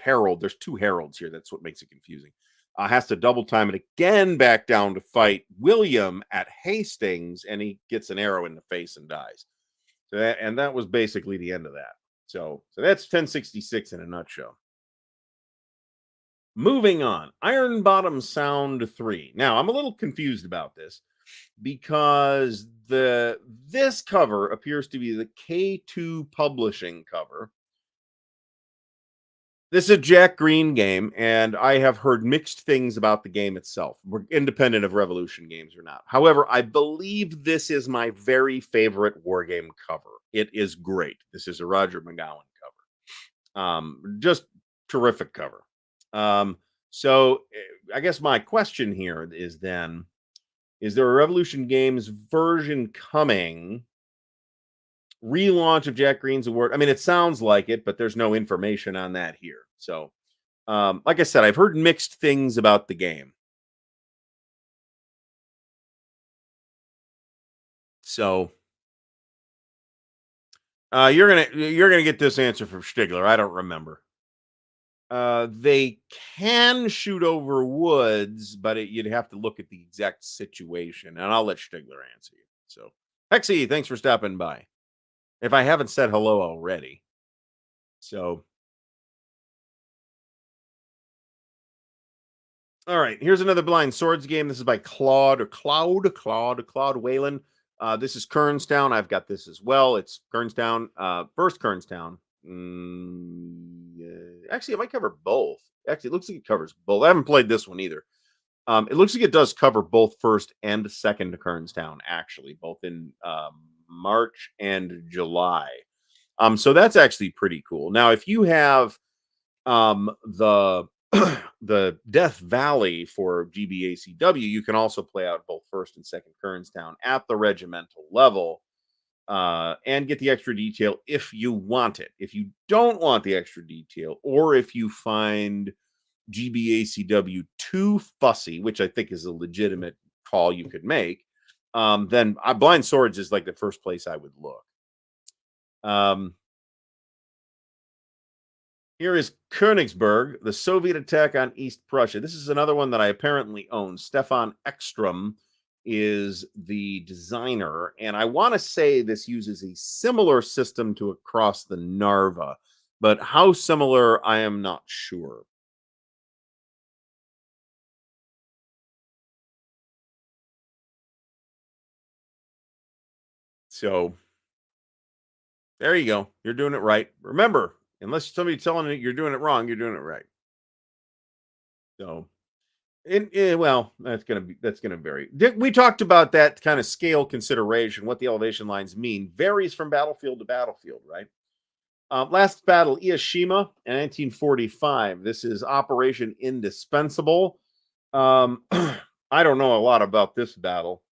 Harold, there's two Harolds here. That's what makes it confusing. Has to double time it again back down to fight William at Hastings, and he gets an arrow in the face and dies. So that was basically the end of that. So that's 1066 in a nutshell. Moving on, Iron Bottom Sound 3. Now, I'm a little confused about this because this cover appears to be the K2 publishing cover. This is a Jack Green game, and I have heard mixed things about the game itself. We're independent of Revolution games or not. However, I believe this is my very favorite war game cover. It is great. This is a Roger McGowan cover. Just terrific cover. So I guess my question here is then, is there a Revolution Games version coming? Relaunch of Jack Green's award. I mean, it sounds like it, but there's no information on that here. So, like I said, I've heard mixed things about the game. So, you're gonna get this answer from Stigler. I don't remember. They can shoot over woods, but you'd have to look at the exact situation, and I'll let Stigler answer you. So, Hexy, thanks for stopping by. If I haven't said hello already. So, all right, here's another Blind Swords game. This is by Claude Whalen. This is Kernstown. I've got this as well. It's Kernstown, first Kernstown. Actually, it might cover both. Actually, it looks like it covers both. I haven't played this one either. It looks like it does cover both first and second Kernstown, actually, both in March and July. So that's actually pretty cool. Now, if you have the the Death Valley for GBACW, you can also play out both first and second Kerns down at the regimental level, and get the extra detail if you want it. If you don't want the extra detail, or if you find GBACW too fussy, which I think is a legitimate call you could make, then Blind Swords is like the first place I would look. Here is Königsberg, the Soviet attack on East Prussia. This is another one that I apparently own. Stefan Ekstrom is the designer, and I want to say this uses a similar system to Across the Narva, but how similar, I am not sure. So there you go. You're doing it right. Remember, unless somebody's telling you you're doing it wrong, you're doing it right. So, well, that's gonna vary. We talked about that kind of scale consideration. What the elevation lines mean varies from battlefield to battlefield, right? Last battle, Ieshima in 1945. This is Operation Indispensable. I don't know a lot about this battle.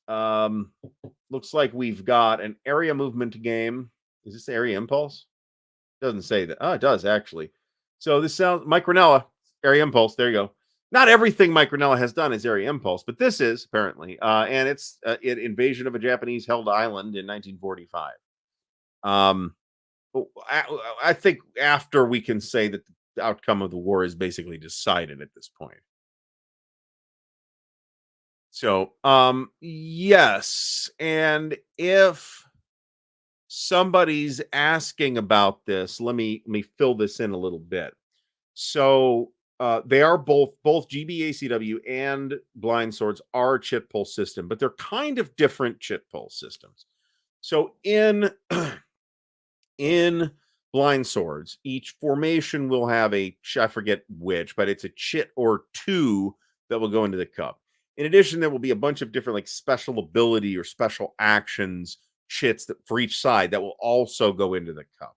Looks like we've got an area movement game. Is this area impulse? Doesn't say that. Oh, it does actually. So this sounds Micronella, area impulse. There you go. Not everything Micronella has done is area impulse, but this is apparently, and it's invasion of a Japanese held island in 1945. I think after we can say that the outcome of the war is basically decided at this point. So, yes, and if somebody's asking about this, let me fill this in a little bit. So, they are both GBACW and Blind Swords are chit pull system, but they're kind of different chit pull systems. So in Blind Swords, each formation will have I forget which, but it's a chit or two that will go into the cup. In addition, there will be a bunch of different like special ability or special actions chits that for each side that will also go into the cup.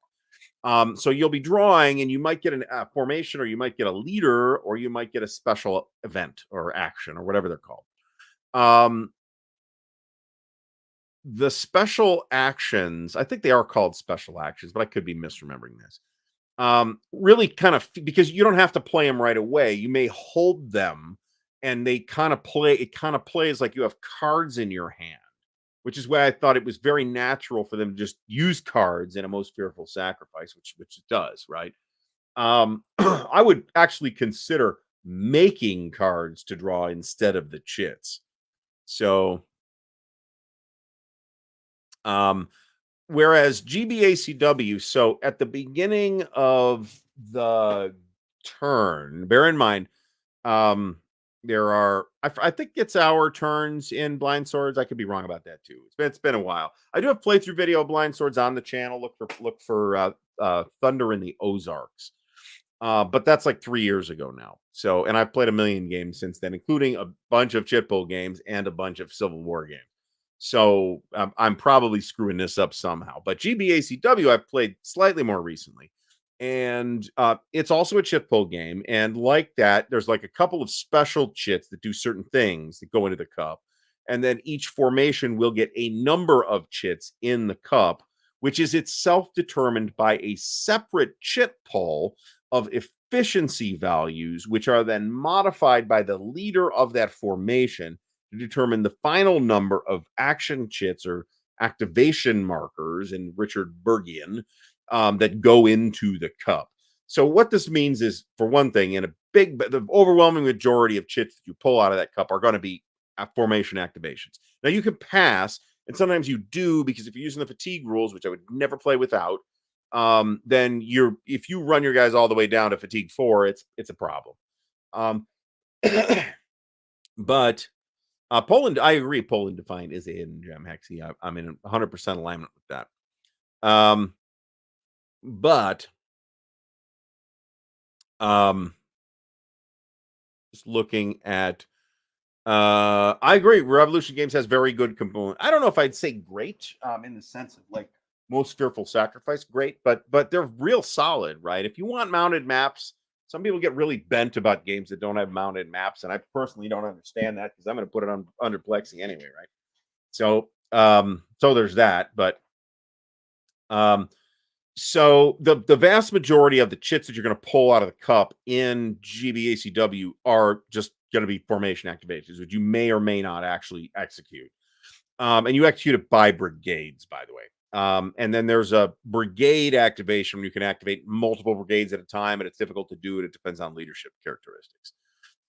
So you'll be drawing, and you might get a formation, or you might get a leader, or you might get a special event or action, or whatever they're called. Um, the special actions, I think they are called special actions, but I could be misremembering this. Really kind of because you don't have to play them right away. You may hold them, and they kind of play. It kind of plays like you have cards in your hand, which is why I thought it was very natural for them to just use cards in a most fearful sacrifice, which it does, right? I would actually consider making cards to draw instead of the chits. So, um, whereas GBACW, so at the beginning of the turn, bear in mind, um, there are I think it's our turns in Blind Swords. I could be wrong about that too. It's been a while. I do have playthrough video of Blind Swords on the channel. Look for Thunder in the Ozarks. But that's like 3 years ago now. So, and I've played a million games since then, including a bunch of chit pull games and a bunch of Civil War games. So I'm probably screwing this up somehow. But GBACW I've played slightly more recently, and it's also a chit pull game. And like that, there's like a couple of special chits that do certain things that go into the cup, and then each formation will get a number of chits in the cup, which is itself determined by a separate chit pull of efficiency values, which are then modified by the leader of that formation to determine the final number of action chits or activation markers in Richard Bergian that go into the cup. So what this means is, for one thing, the overwhelming majority of chits that you pull out of that cup are going to be formation activations. Now you can pass, and sometimes you do, because if you're using the fatigue rules, which I would never play without, then if you run your guys all the way down to fatigue 4, it's a problem. Um, but Poland, I agree. Poland Defiant is a hidden gem, Hexy. I'm in 100% alignment with that. But just looking at, I agree. Revolution Games has very good component. I don't know if I'd say great, in the sense of like most fearful sacrifice, great, but they're real solid, right? If you want mounted maps, Some people get really bent about games that don't have mounted maps, and I personally don't understand that because I'm going to put it on under Plexi anyway, right? So, so there's that. But um, so the vast majority of the chits that you're going to pull out of the cup in GBACW are just going to be formation activations, which you may or may not actually execute. And you execute it by brigades, by the way. And then there's a brigade activation where you can activate multiple brigades at a time, and it's difficult to do, and it depends on leadership characteristics.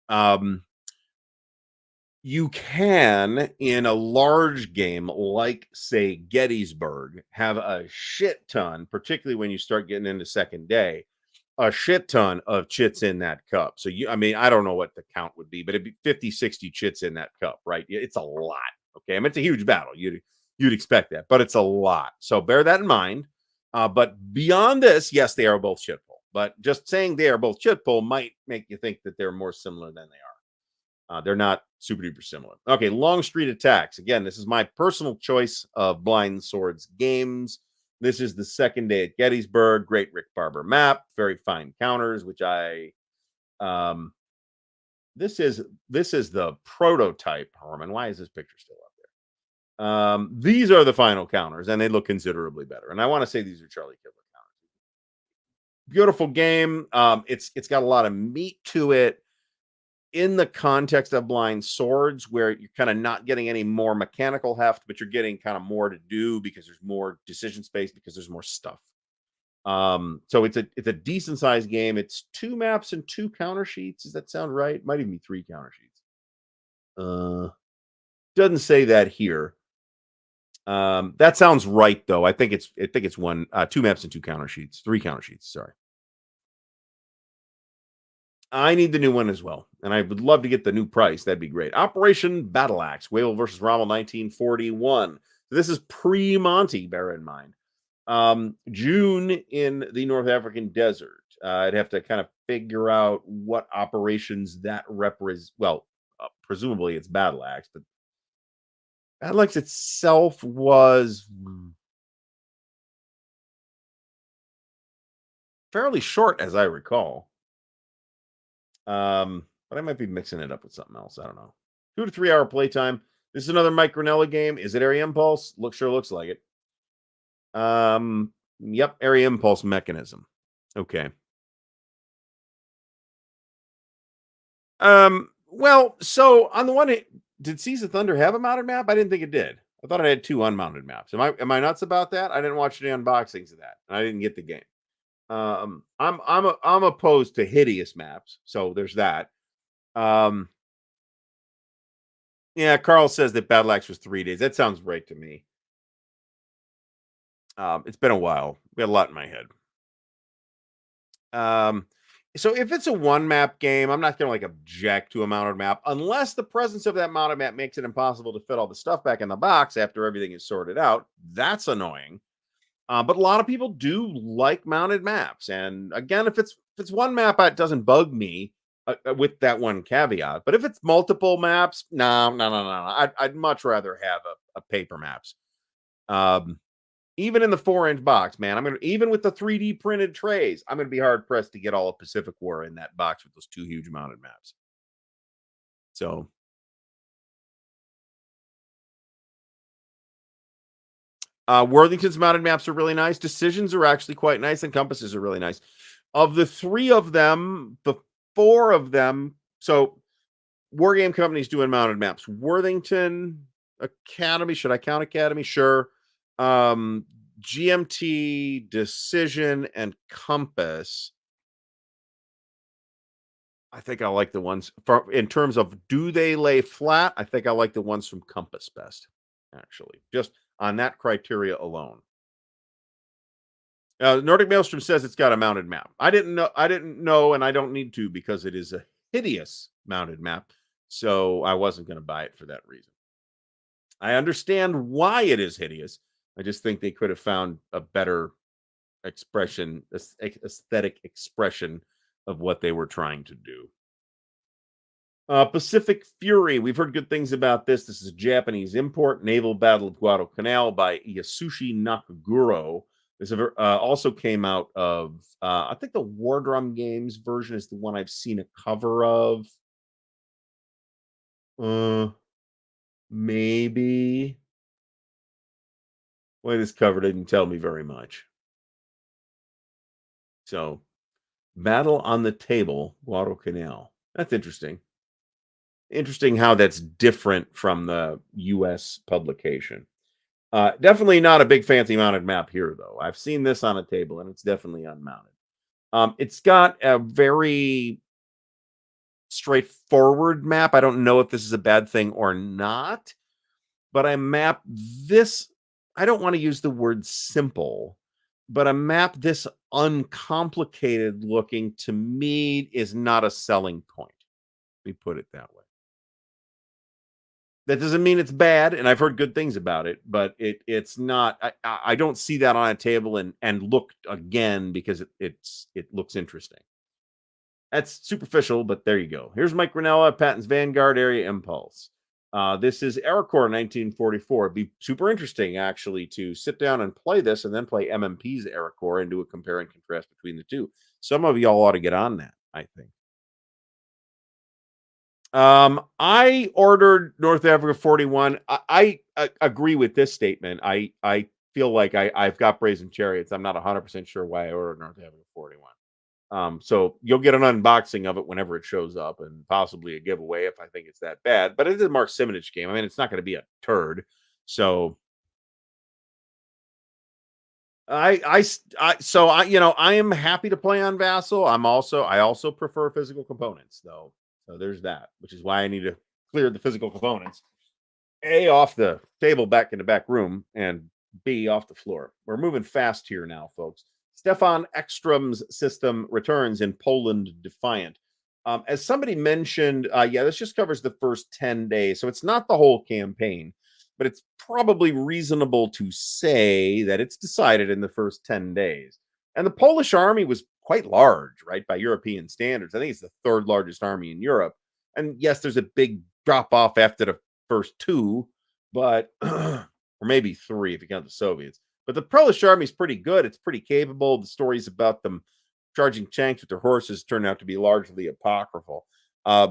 Um, you can, in a large game like, say, Gettysburg, have a shit ton, particularly when you start getting into second day, a shit ton of chits in that cup. So I mean, I don't know what the count would be, but it'd be 50, 60 chits in that cup, right? It's a lot. Okay. I mean, it's a huge battle. You'd expect that, but it's a lot. So bear that in mind. But beyond this, yes, they are both chit pull. But just saying they are both chit pull might make you think that they're more similar than they are. They're not super duper similar. Okay, long street attacks. Again, this is my personal choice of Blind Swords games. This is the second day at Gettysburg. Great Rick Barber map. Very fine counters, which I this is the prototype, Harmon. Why is this picture still up there? These are the final counters, and they look considerably better. And I want to say these are Charlie Kidler counters. Beautiful game. It's got a lot of meat to it. In the context of Blind Swords, where you're kind of not getting any more mechanical heft, but you're getting kind of more to do because there's more decision space, because there's more stuff. So it's a decent sized game. It's 2 maps and 2 counter sheets. Does that sound right? Might even be 3 counter sheets. Doesn't say that here. That sounds right though. I think it's 2 maps and 2 counter sheets, 3 counter sheets. Sorry. I need the new one as well, and I would love to get the new price. That'd be great. Operation Battle Axe, Whale versus Rommel, 1941. So this is pre-Monty, bear in mind. June in the North African desert. I'd have to kind of figure out what operations that represents. Well, presumably it's Battle Axe, but Battle Axe itself was fairly short, as I recall. But I might be mixing it up with something else. I don't know. 2 to 3 hour playtime. This is another Mike Granella game. Is it Area Impulse? Sure looks like it. Yep, Area Impulse mechanism. Okay. Well, so on the one hand, did Seas of Thunder have a mounted map? I didn't think it did. I thought it had 2 unmounted maps. Am I nuts about that? I didn't watch any unboxings of that. I didn't get the game. I'm opposed to hideous maps, so there's that. Yeah, Carl says that Battle Axe was 3 days. That sounds right to me. It's been a while. We had a lot in my head. So if it's a 1 map game, I'm not going to object to a mounted map unless the presence of that mounted map makes it impossible to fit all the stuff back in the box after everything is sorted out. That's annoying. But a lot of people do like mounted maps. And again, if it's 1 map, it doesn't bug me with that one caveat. But if it's multiple maps, no. I'd much rather have a paper maps. Even in the 4-inch box, man, even with the 3D printed trays, I'm gonna be hard pressed to get all of Pacific War in that box with those 2 huge mounted maps. So Worthington's mounted maps are really nice. Decisions are actually quite nice, and compasses are really nice. Of the 3 of them, the 4 of them, so War Game Company's doing mounted maps. Worthington, Academy, should I count Academy? Sure. GMT, Decision, and Compass. I think I like the ones in terms of do they lay flat? I think I like the ones from Compass best, actually, just on that criteria alone. Nordic Maelstrom says it's got a mounted map. I didn't know, and I don't need to because it is a hideous mounted map. So I wasn't going to buy it for that reason. I understand why it is hideous. I just think they could have found a better expression, aesthetic expression of what they were trying to do. Pacific Fury. We've heard good things about this. This is a Japanese import. Naval Battle of Guadalcanal by Yasushi Nakaguro. Also came out of, I think the War Drum Games version is the one I've seen a cover of. Uh, maybe. Well, this cover didn't tell me very much. So, Battle on the Table, Guadalcanal. That's interesting. Interesting how that's different from the US publication. Definitely not a big fancy mounted map here, though. I've seen this on a table, and it's definitely unmounted. It's got a very straightforward map. I don't know if this is a bad thing or not, but I map this. I don't want to use the word simple, but a map this uncomplicated looking to me is not a selling point. We put it that way. That doesn't mean it's bad, and I've heard good things about it, but it's not. I don't see that on a table and look again because it looks interesting. That's superficial, but there you go. Here's Mike Ranella, Patton's Vanguard Area Impulse. This is AeroCorps 1944. It'd be super interesting, actually, to sit down and play this and then play MMP's AeroCorps and do a compare and contrast between the two. Some of y'all ought to get on that, I think. I ordered North Africa 41. I agree with this statement. I feel like I've got Brazen Chariots. I'm not 100% sure why I ordered North Africa 41. So you'll get an unboxing of it whenever it shows up, and possibly a giveaway if I think it's that bad. But it is a Mark Simonich game. I mean, it's not going to be a turd. So I am happy to play on Vassal. I also prefer physical components though. So there's that, which is why I need to clear the physical components. A off the table back in the back room, and B off the floor. We're moving fast here now, folks. Stefan Ekstrom's system returns in Poland Defiant. As somebody mentioned, yeah, this just covers the first 10 days. So it's not the whole campaign, but it's probably reasonable to say that it's decided in the first 10 days. And the Polish army was quite large, right, by European standards. I think it's the third largest army in Europe. And yes, there's a big drop off after the first two, but or maybe three if you count the Soviets. But the Polish army is pretty good. It's pretty capable. The stories about them charging tanks with their horses turned out to be largely apocryphal.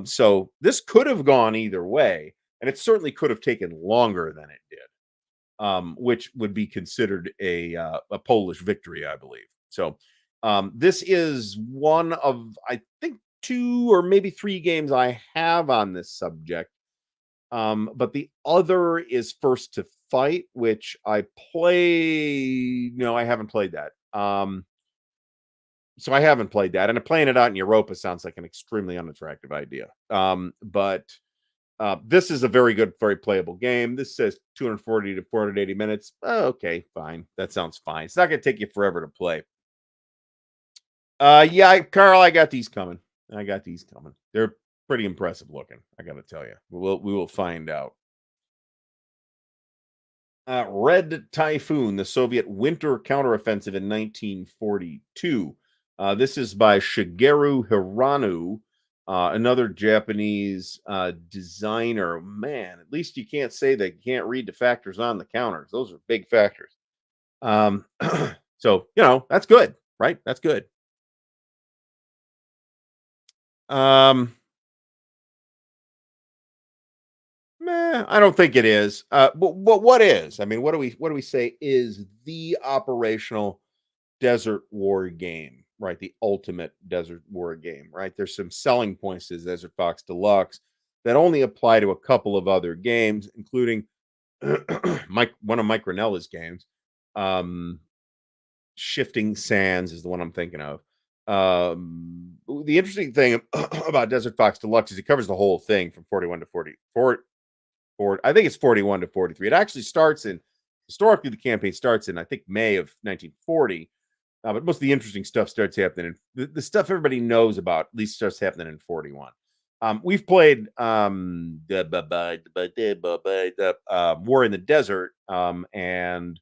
So this could have gone either way, and it certainly could have taken longer than it did, which would be considered a Polish victory, I believe. So this is one of, I think, two or maybe three games I have on this subject. But the other is First to Fight, which I play. No, I haven't played that. So I haven't played that, and playing it out in Europa sounds like an extremely unattractive idea. But this is a very good, very playable game. This says 240 to 480 minutes. Oh, okay, fine. That sounds fine. It's not going to take you forever to play. Yeah, Carl, I got these coming. They're pretty impressive looking, I got to tell you. We will find out. Red Typhoon, the Soviet winter counteroffensive in 1942. This is by Shigeru Hirano, another Japanese designer. Man, at least you can't say they can't read the factors on the counters. Those are big factors. So, that's good, right? That's good. I don't think it is. But what is? I mean, what do we say is the operational desert war game, right? The ultimate desert war game, right? There's some selling points to Desert Fox Deluxe that only apply to a couple of other games, including one of Mike Ranella's games. Shifting Sands is the one I'm thinking of. The interesting thing about Desert Fox Deluxe is it covers the whole thing from 41 to 44. I think it's 41 to 43. It actually starts in, historically, the campaign starts in, I think, May of 1940. But most of the interesting stuff starts happening in the stuff everybody knows about, at least starts happening in 41. We've played War in the Desert, and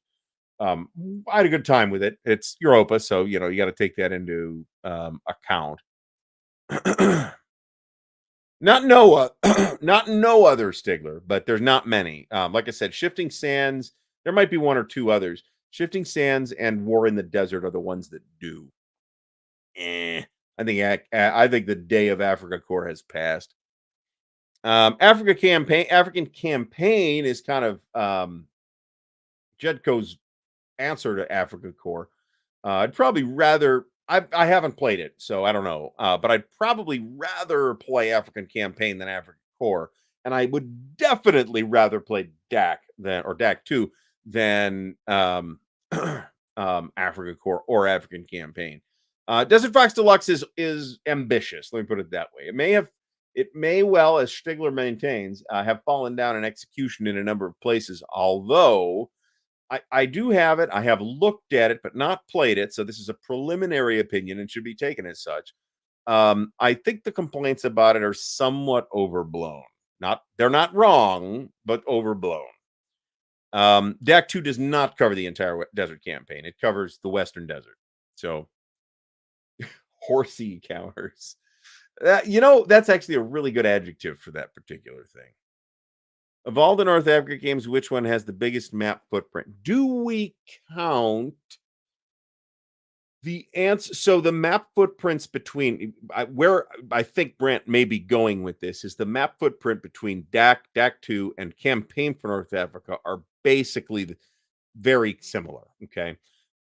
I had a good time with it. It's Europa, so you got to take that into account. Not Noah, not no other Stigler, but there's not many. Like I said, Shifting Sands, there might be one or two others. Shifting Sands and War in the Desert are the ones that do. I think the day of Africa Core has passed. African campaign is kind of Jedco's answer to Africa Core. I'd probably rather. I haven't played it, so I don't know. But I'd probably rather play African Campaign than African Core, and I would definitely rather play DAC 2 than Africa Core or African Campaign. Desert Fox Deluxe is ambitious. Let me put it that way. It may well, as Stigler maintains, have fallen down in execution in a number of places. Although I do have it. I have looked at it, but not played it. So this is a preliminary opinion and should be taken as such. I think the complaints about it are somewhat overblown. They're not wrong, but overblown. DAC 2 does not cover the entire desert campaign. It covers the Western Desert. So horsey counters. That's actually a really good adjective for that particular thing. Of all the North Africa games, which one has the biggest map footprint? Do we count the answer? So the map footprints between where I think Brant may be going with this is the map footprint between DAC 2, and Campaign for North Africa are basically very similar. Okay.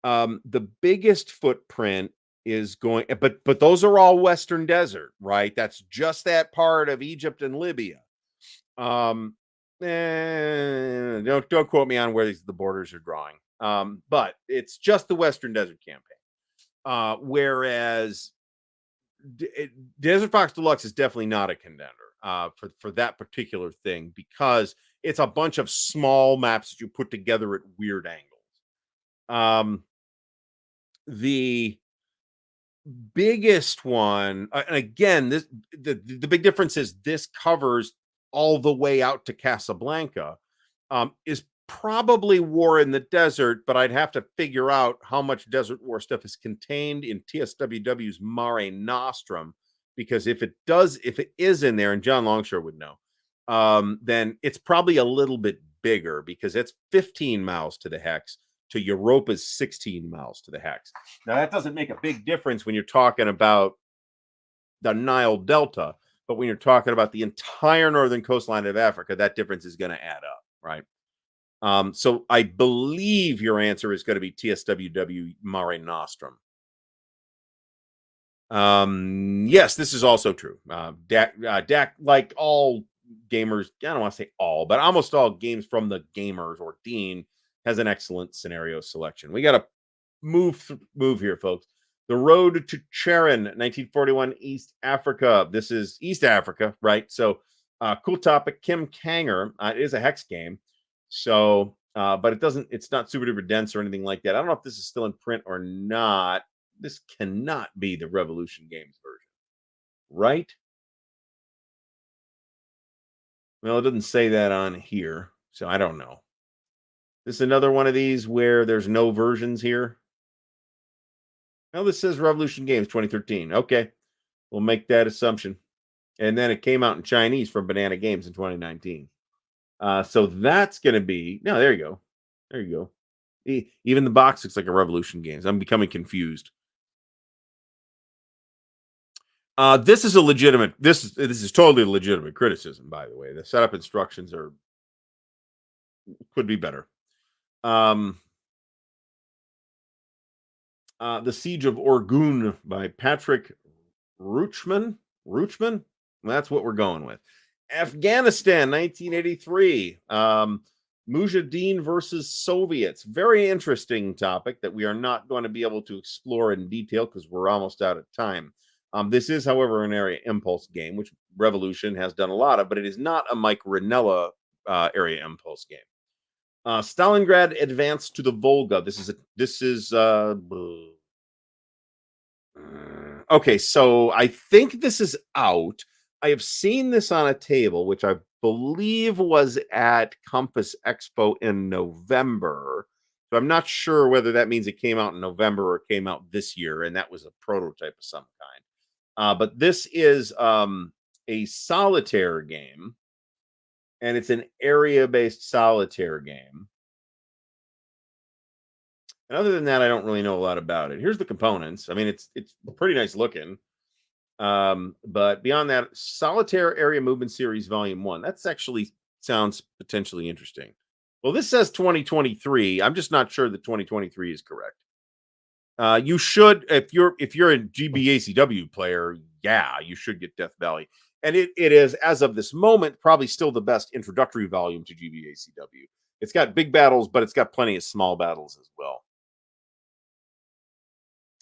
The biggest footprint is going, but those are all Western Desert, right? That's just that part of Egypt and Libya. Don't quote me on where the borders are drawing. But it's just the Western Desert campaign. Whereas Desert Fox Deluxe is definitely not a contender for that particular thing because it's a bunch of small maps that you put together at weird angles. The biggest one, and again, the big difference is this covers all the way out to Casablanca, is probably War in the Desert, but I'd have to figure out how much Desert War stuff is contained in TSWW's Mare Nostrum, because if it is in there, and John Longshore would know, then it's probably a little bit bigger because it's 15 miles to the hex to Europa's 16 miles to the hex. Now, that doesn't make a big difference when you're talking about the Nile Delta, but when you're talking about the entire northern coastline of Africa, that difference is going to add up, right? So I believe your answer is going to be TSWW Mare Nostrum. Yes, this is also true. DAC, like all gamers, I don't want to say all, but almost all games from the gamers or Dean, has an excellent scenario selection. We got to move here, folks. The Road to Charon, 1941, East Africa. This is East Africa, right? So, cool topic. Kim Kanger. It is a hex game, so but it's not super duper dense or anything like that. I don't know if this is still in print or not. This cannot be the Revolution Games version, right? Well, it doesn't say that on here, so I don't know. This is another one of these where there's no versions here. Well, this says Revolution Games 2013. Okay, we'll make that assumption. And then it came out in Chinese from Banana Games in 2019. So that's going to be, no, there you go. There you go. Even the box looks like a Revolution Games. I'm becoming confused. This is a legitimate, this is totally a legitimate criticism, by the way. The setup instructions could be better. The Siege of Orgun by Patrick Ruchman. That's what we're going with. Afghanistan, 1983. Mujahideen versus Soviets. Very interesting topic that we are not going to be able to explore in detail because we're almost out of time. This is, however, an area impulse game, which Revolution has done a lot of, but it is not a Mike Ranella area impulse game. Stalingrad advanced to the Volga. This is okay, so I think this is out. I have seen this on a table, which I believe was at Compass Expo in November. So I'm not sure whether that means it came out in November or came out this year, and that was a prototype of some kind. But this is a solitaire game, and it's an area-based solitaire game. And other than that, I don't really know a lot about it. Here's the components. I mean, it's pretty nice looking. But beyond that, Solitaire Area Movement Series Volume 1. That's actually sounds potentially interesting. Well, this says 2023. I'm just not sure that 2023 is correct. You should, if you're a GBACW player, yeah, you should get Death Valley. And it is, as of this moment, probably still the best introductory volume to GBACW. It's got big battles, but it's got plenty of small battles as well.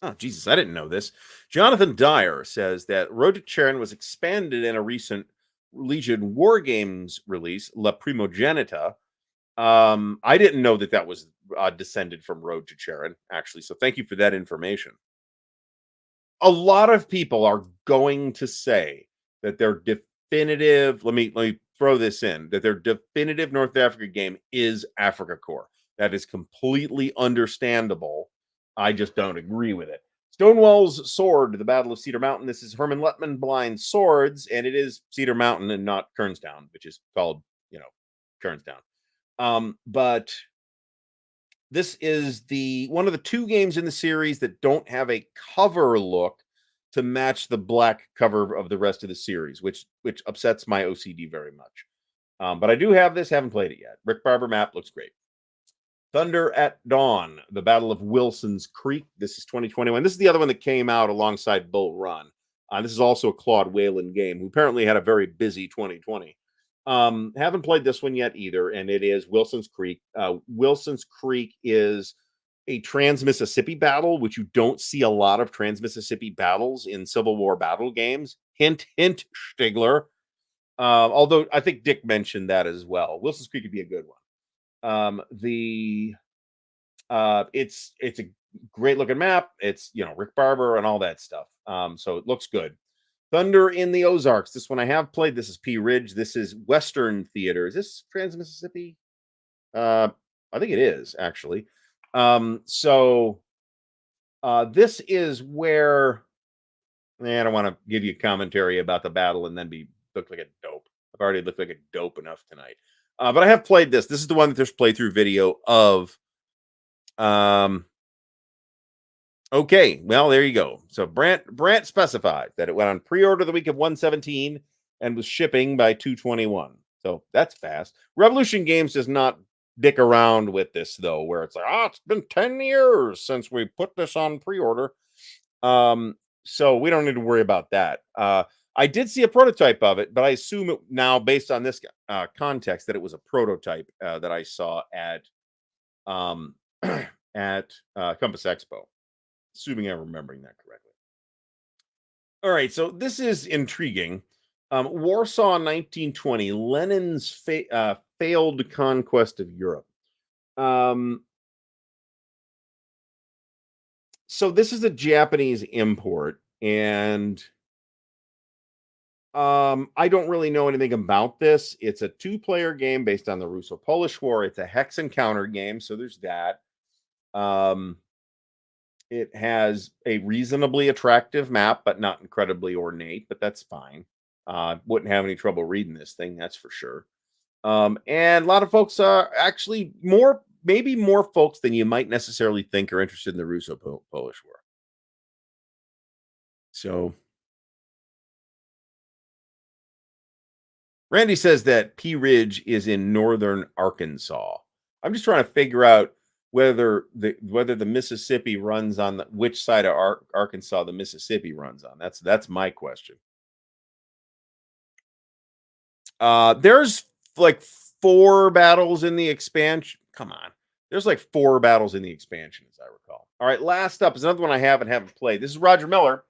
Oh, Jesus, I didn't know this. Jonathan Dyer says that Road to Charon was expanded in a recent Legion War Games release, La Primogenita. I didn't know that that was descended from Road to Charon, actually. So thank you for that information. A lot of people are going to say that their definitive, let me throw this in, that their definitive North Africa game is Africa Core. That is completely understandable. I just don't agree with it. Stonewall's Sword, the Battle of Cedar Mountain. This is Herman Letman Blind Swords, and it is Cedar Mountain and not Kernstown, which is called, Kernstown. But this is the one of the two games in the series that don't have a cover look to match the black cover of the rest of the series, which upsets my OCD very much. But I do have this, haven't played it yet. Rick Barber map looks great. Thunder at Dawn, the Battle of Wilson's Creek. This is 2021. This is the other one that came out alongside Bull Run. This is also a Claude Whalen game, who apparently had a very busy 2020. Haven't played this one yet either, and it is Wilson's Creek. Wilson's Creek is a Trans-Mississippi battle, which you don't see a lot of Trans-Mississippi battles in Civil War battle games. Hint, hint, Stigler. Although I think Dick mentioned that as well. Wilson's Creek could be a good one. It's a great looking map. It's Rick Barber and all that stuff. So it looks good. Thunder in the Ozarks. This one I have played. This is P Ridge. This is Western Theater. Is this Trans Mississippi? I think it is actually. This is where I don't want to give you commentary about the battle and then look like a dope. I've already looked like a dope enough tonight. But I have played this. This is the one that there's playthrough video of. Okay, well, there you go. So Brant specified that it went on pre-order the week of 117 and was shipping by 221. So that's fast. Revolution Games does not dick around with this though, where it's like, it's been 10 years since we put this on pre-order. So we don't need to worry about that. I did see a prototype of it, but I assume it now, based on this context, that it was a prototype that I saw at Compass Expo. Assuming I'm remembering that correctly. All right, so this is intriguing. Warsaw 1920, Lenin's failed conquest of Europe. So this is a Japanese import, and I don't really know anything about this. It's a two-player game based on the Russo-Polish War. It's a hex and counter game, so there's that. It has a reasonably attractive map, but not incredibly ornate, but that's fine. Wouldn't have any trouble reading this thing, that's for sure. And a lot of folks are actually maybe more folks than you might necessarily think are interested in the Russo-Polish War. So Randy says that P Ridge is in northern Arkansas. I'm just trying to figure out whether the Mississippi runs on which side of Arkansas the Mississippi runs on. That's my question. There's like 4 battles in the expansion. Come on. There's like 4 battles in the expansion, as I recall. All right, last up is another one I haven't played. This is Roger Miller.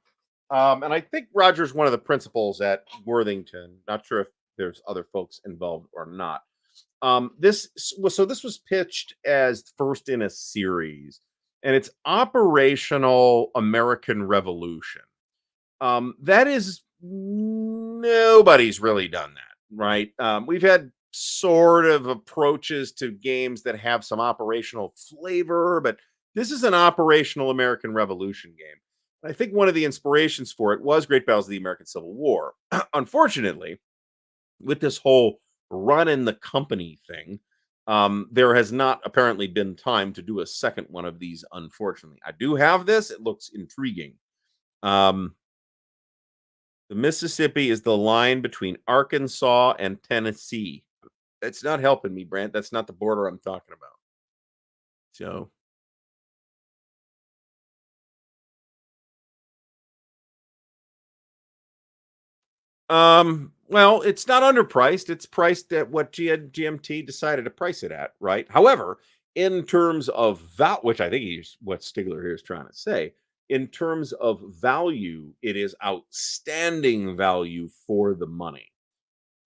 And I think Roger's one of the principals at Worthington. Not sure if there's other folks involved or not. This was pitched as first in a series, and it's Operational American Revolution. That is, nobody's really done that, right? We've had sort of approaches to games that have some operational flavor, but this is an Operational American Revolution game. I think one of the inspirations for it was Great Battles of the American Civil War. Unfortunately, with this whole run in the company thing, There has not apparently been time to do a second one of these, unfortunately. I do have this. It looks intriguing. Um, the Mississippi is the line between Arkansas and Tennessee. It's not helping me, Brant. That's not the border I'm talking about. So, well, it's not underpriced. It's priced at what GMT decided to price it at, right? However, in terms of which I think is what Stigler here is trying to say, in terms of value, it is outstanding value for the money.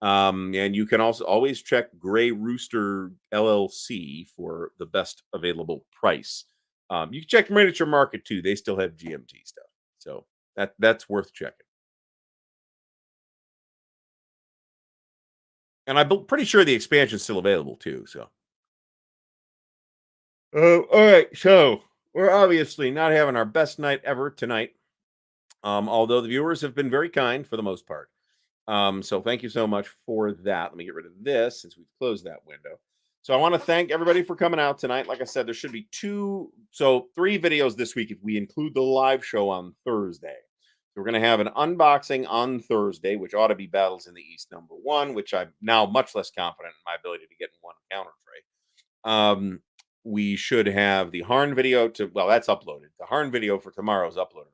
And you can also always check Gray Rooster LLC for the best available price. You can check Miniature Market too; they still have GMT stuff, so that's worth checking. And I'm pretty sure the expansion is still available too. So, all right. So we're obviously not having our best night ever tonight. Although the viewers have been very kind for the most part. So thank you so much for that. Let me get rid of this since we've closed that window. So I want to thank everybody for coming out tonight. Like I said, there should be three videos this week if we include the live show on Thursday. So we're going to have an unboxing on Thursday, which ought to be Battles in the East #1, which I'm now much less confident in my ability to get in one counter tray. We should have the Harn video that's uploaded. The Harn video for tomorrow is uploaded.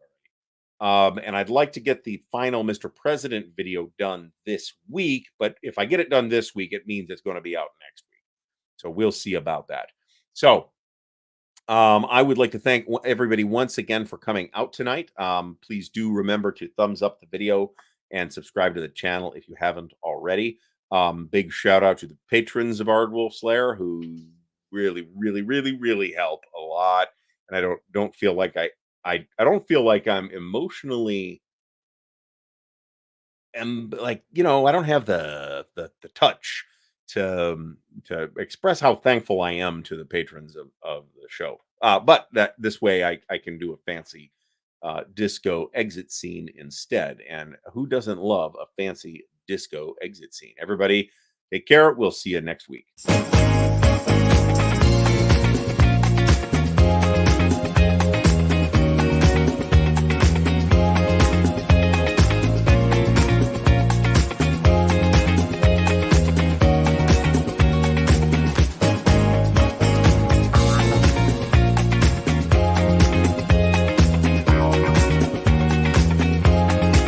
And I'd like to get the final Mr. President video done this week. But if I get it done this week, it means it's going to be out next week. So we'll see about that. So I would like to thank everybody once again for coming out tonight. Please do remember to thumbs up the video and subscribe to the channel if you haven't already. Big shout out to the patrons of Ardwulf's Lair who really, really, really, really help a lot. And I don't feel like I don't feel like I'm emotionally and I don't have the touch to express how thankful I am to the patrons of the show. But that this way I can do a fancy disco exit scene instead. And who doesn't love a fancy disco exit scene? Everybody, take care. We'll see you next week.